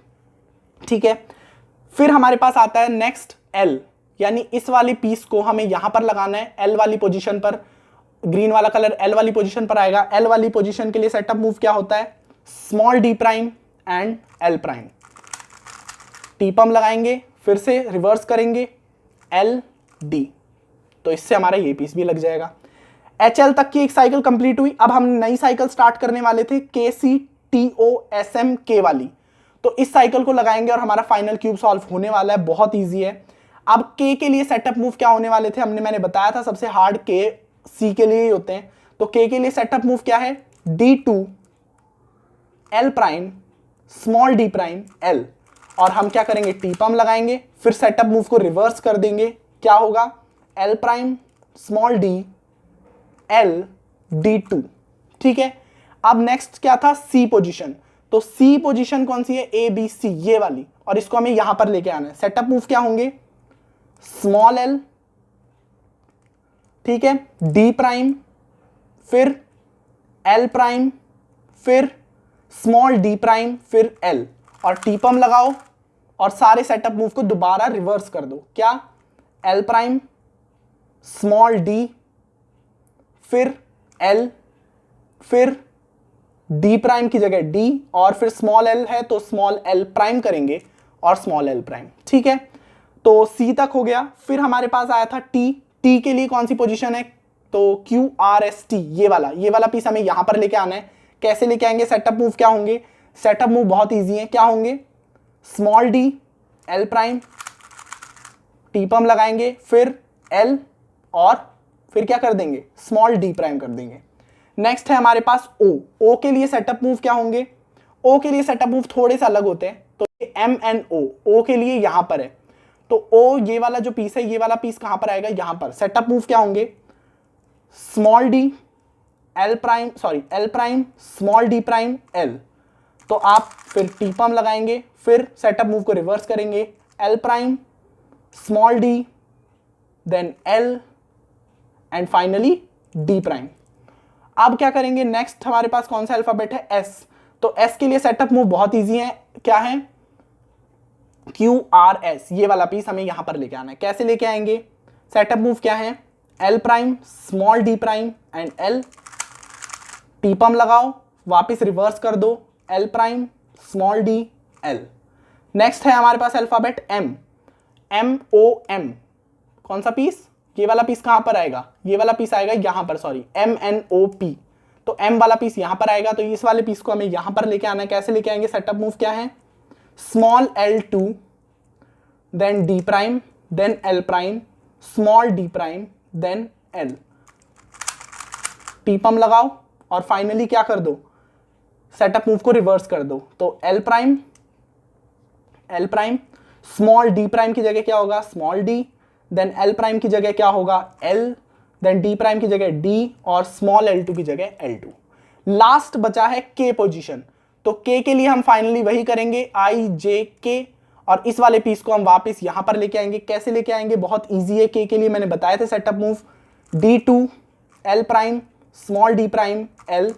ठीक है, फिर हमारे पास आता है नेक्स्ट L, यानी इस वाली पीस को हमें यहां पर लगाना है, L वाली पोजीशन पर। ग्रीन वाला कलर L वाली पोजीशन पर आएगा। L वाली पोजीशन के लिए सेटअप मूव क्या होता है, small D prime and L prime. T perm लगाएंगे, फिर से रिवर्स करेंगे, L D। तो इससे हमारा ये पीस भी लग जाएगा। HL तक की एक साइकिल कंप्लीट हुई। अब हम नई साइकिल स्टार्ट करने वाले थे, KCTOSMK वाली। तो इस साइकिल को लगाएंगे और हमारा फाइनल क्यूब सॉल्व होने वाला है, बहुत ईजी है। अब K के लिए सेटअप मूव क्या होने वाले थे, मैंने बताया था सबसे हार्ड K C के लिए ही होते हैं। तो K के लिए सेटअप मूव क्या है, D2 L prime small D prime L, और हम क्या करेंगे, टी पम लगाएंगे, फिर सेटअप मूव को रिवर्स कर देंगे, क्या होगा, L prime small D L D2। ठीक है, अब नेक्स्ट क्या था, C पोजीशन। तो C पोजीशन कौन सी है, ABC, ये वाली, और इसको हमें यहां पर लेके आना है। सेटअप मूव क्या होंगे, स्मॉल L, ठीक है, D प्राइम, फिर L प्राइम, फिर स्मॉल D प्राइम, फिर L, और टी पम लगाओ और सारे सेटअप मूव को दोबारा रिवर्स कर दो। क्या, L प्राइम स्मॉल D, फिर L, फिर D प्राइम की जगह D, और फिर स्मॉल L है तो स्मॉल L प्राइम करेंगे और स्मॉल L प्राइम। ठीक है, तो C तक हो गया। फिर हमारे पास आया था T। T के लिए कौन सी पोजीशन है, तो QRST, ये वाला पीस हमें यहां पर लेके आना है। कैसे लेके आएंगे, सेटअप मूव क्या होंगे, सेटअप मूव बहुत इजी है, क्या होंगे, small D L prime, T perm लगाएंगे, फिर L, और फिर क्या कर देंगे, स्मॉल D प्राइम कर देंगे। नेक्स्ट है हमारे पास O के लिए सेटअप मूव क्या होंगे, O के लिए सेटअप मूव थोड़े से अलग होते हैं। तो MNO के लिए यहां पर है। तो O ये वाला जो पीस है, ये वाला पीस कहां पर आएगा, यहां पर। सेटअप मूव क्या होंगे, small D L prime, sorry L prime small D prime L। तो आप फिर टी पम लगाएंगे, फिर सेटअप मूव को रिवर्स करेंगे, L prime small D then L and finally D prime. अब क्या करेंगे, नेक्स्ट हमारे पास कौन सा अल्फाबेट है, S। तो S के लिए सेटअप मूव बहुत इजी है, क्या है, QRS, ये वाला पीस हमें यहां पर लेके आना है। कैसे लेके आएंगे, सेटअप मूव क्या है, L prime small D prime and L, T perm लगाओ, वापस रिवर्स कर दो, L prime small D L। Next है हमारे पास अल्फाबेट एम, MOM, कौन सा पीस, ये वाला पीस कहां पर आएगा, ये वाला पीस आएगा यहां पर, सॉरी MNOP, तो M वाला पीस यहां पर आएगा, तो इस वाले पीस को हमें यहां पर लेके आना है। कैसे लेके आएंगे, सेटअप मूव क्या है, small L2 then D prime then L prime, small D prime then L, T perm लगाओ और फाइनली क्या कर दो, सेटअप मूव को रिवर्स कर दो। तो L prime small D prime की जगह क्या होगा, small D, then L prime की जगह क्या होगा, L, देन D प्राइम की जगह D और स्मॉल L2 की जगह L2। लास्ट बचा है K पोजीशन, तो K के लिए हम फाइनली वही करेंगे IJK, और इस वाले पीस को हम वापस यहां पर लेके आएंगे। कैसे लेके आएंगे, बहुत इजी है। K के लिए मैंने बताया था setup move, D2 L prime small D prime L,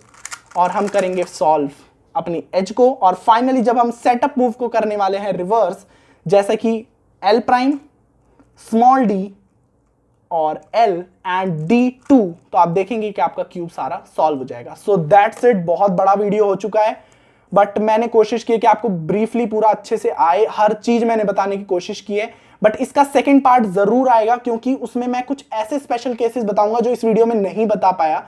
और हम करेंगे सॉल्व अपनी एज को, और फाइनली जब हम सेटअप मूव को करने वाले हैं रिवर्स, जैसे कि L प्राइम स्मॉल D और L एंड D2, तो आप देखेंगे कि आपका क्यूब सारा सॉल्व हो जाएगा। सो दैट्स इट, बहुत बड़ा वीडियो हो चुका है, बट मैंने कोशिश की कि आपको ब्रीफली पूरा अच्छे से आए, हर चीज मैंने बताने की कोशिश की है। बट इसका सेकंड पार्ट जरूर आएगा, क्योंकि उसमें मैं कुछ ऐसे स्पेशल केसेस बताऊंगा जो इस वीडियो में नहीं बता पाया।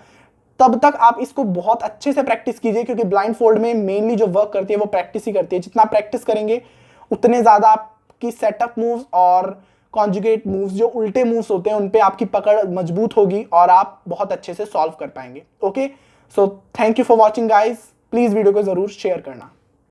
तब तक आप इसको बहुत अच्छे से प्रैक्टिस कीजिए, क्योंकि ब्लाइंड फोल्ड में मेनली जो वर्क करती है वो प्रैक्टिस ही करती है। जितना प्रैक्टिस करेंगे उतने ज्यादा आपकी सेटअप मूव्स और कॉन्जुगेट मूव्स, जो उल्टे मूव्स होते हैं, उन पे आपकी पकड़ मजबूत होगी और आप बहुत अच्छे से सॉल्व कर पाएंगे। Okay, so thank you for watching guys, please video को जरूर शेयर करना।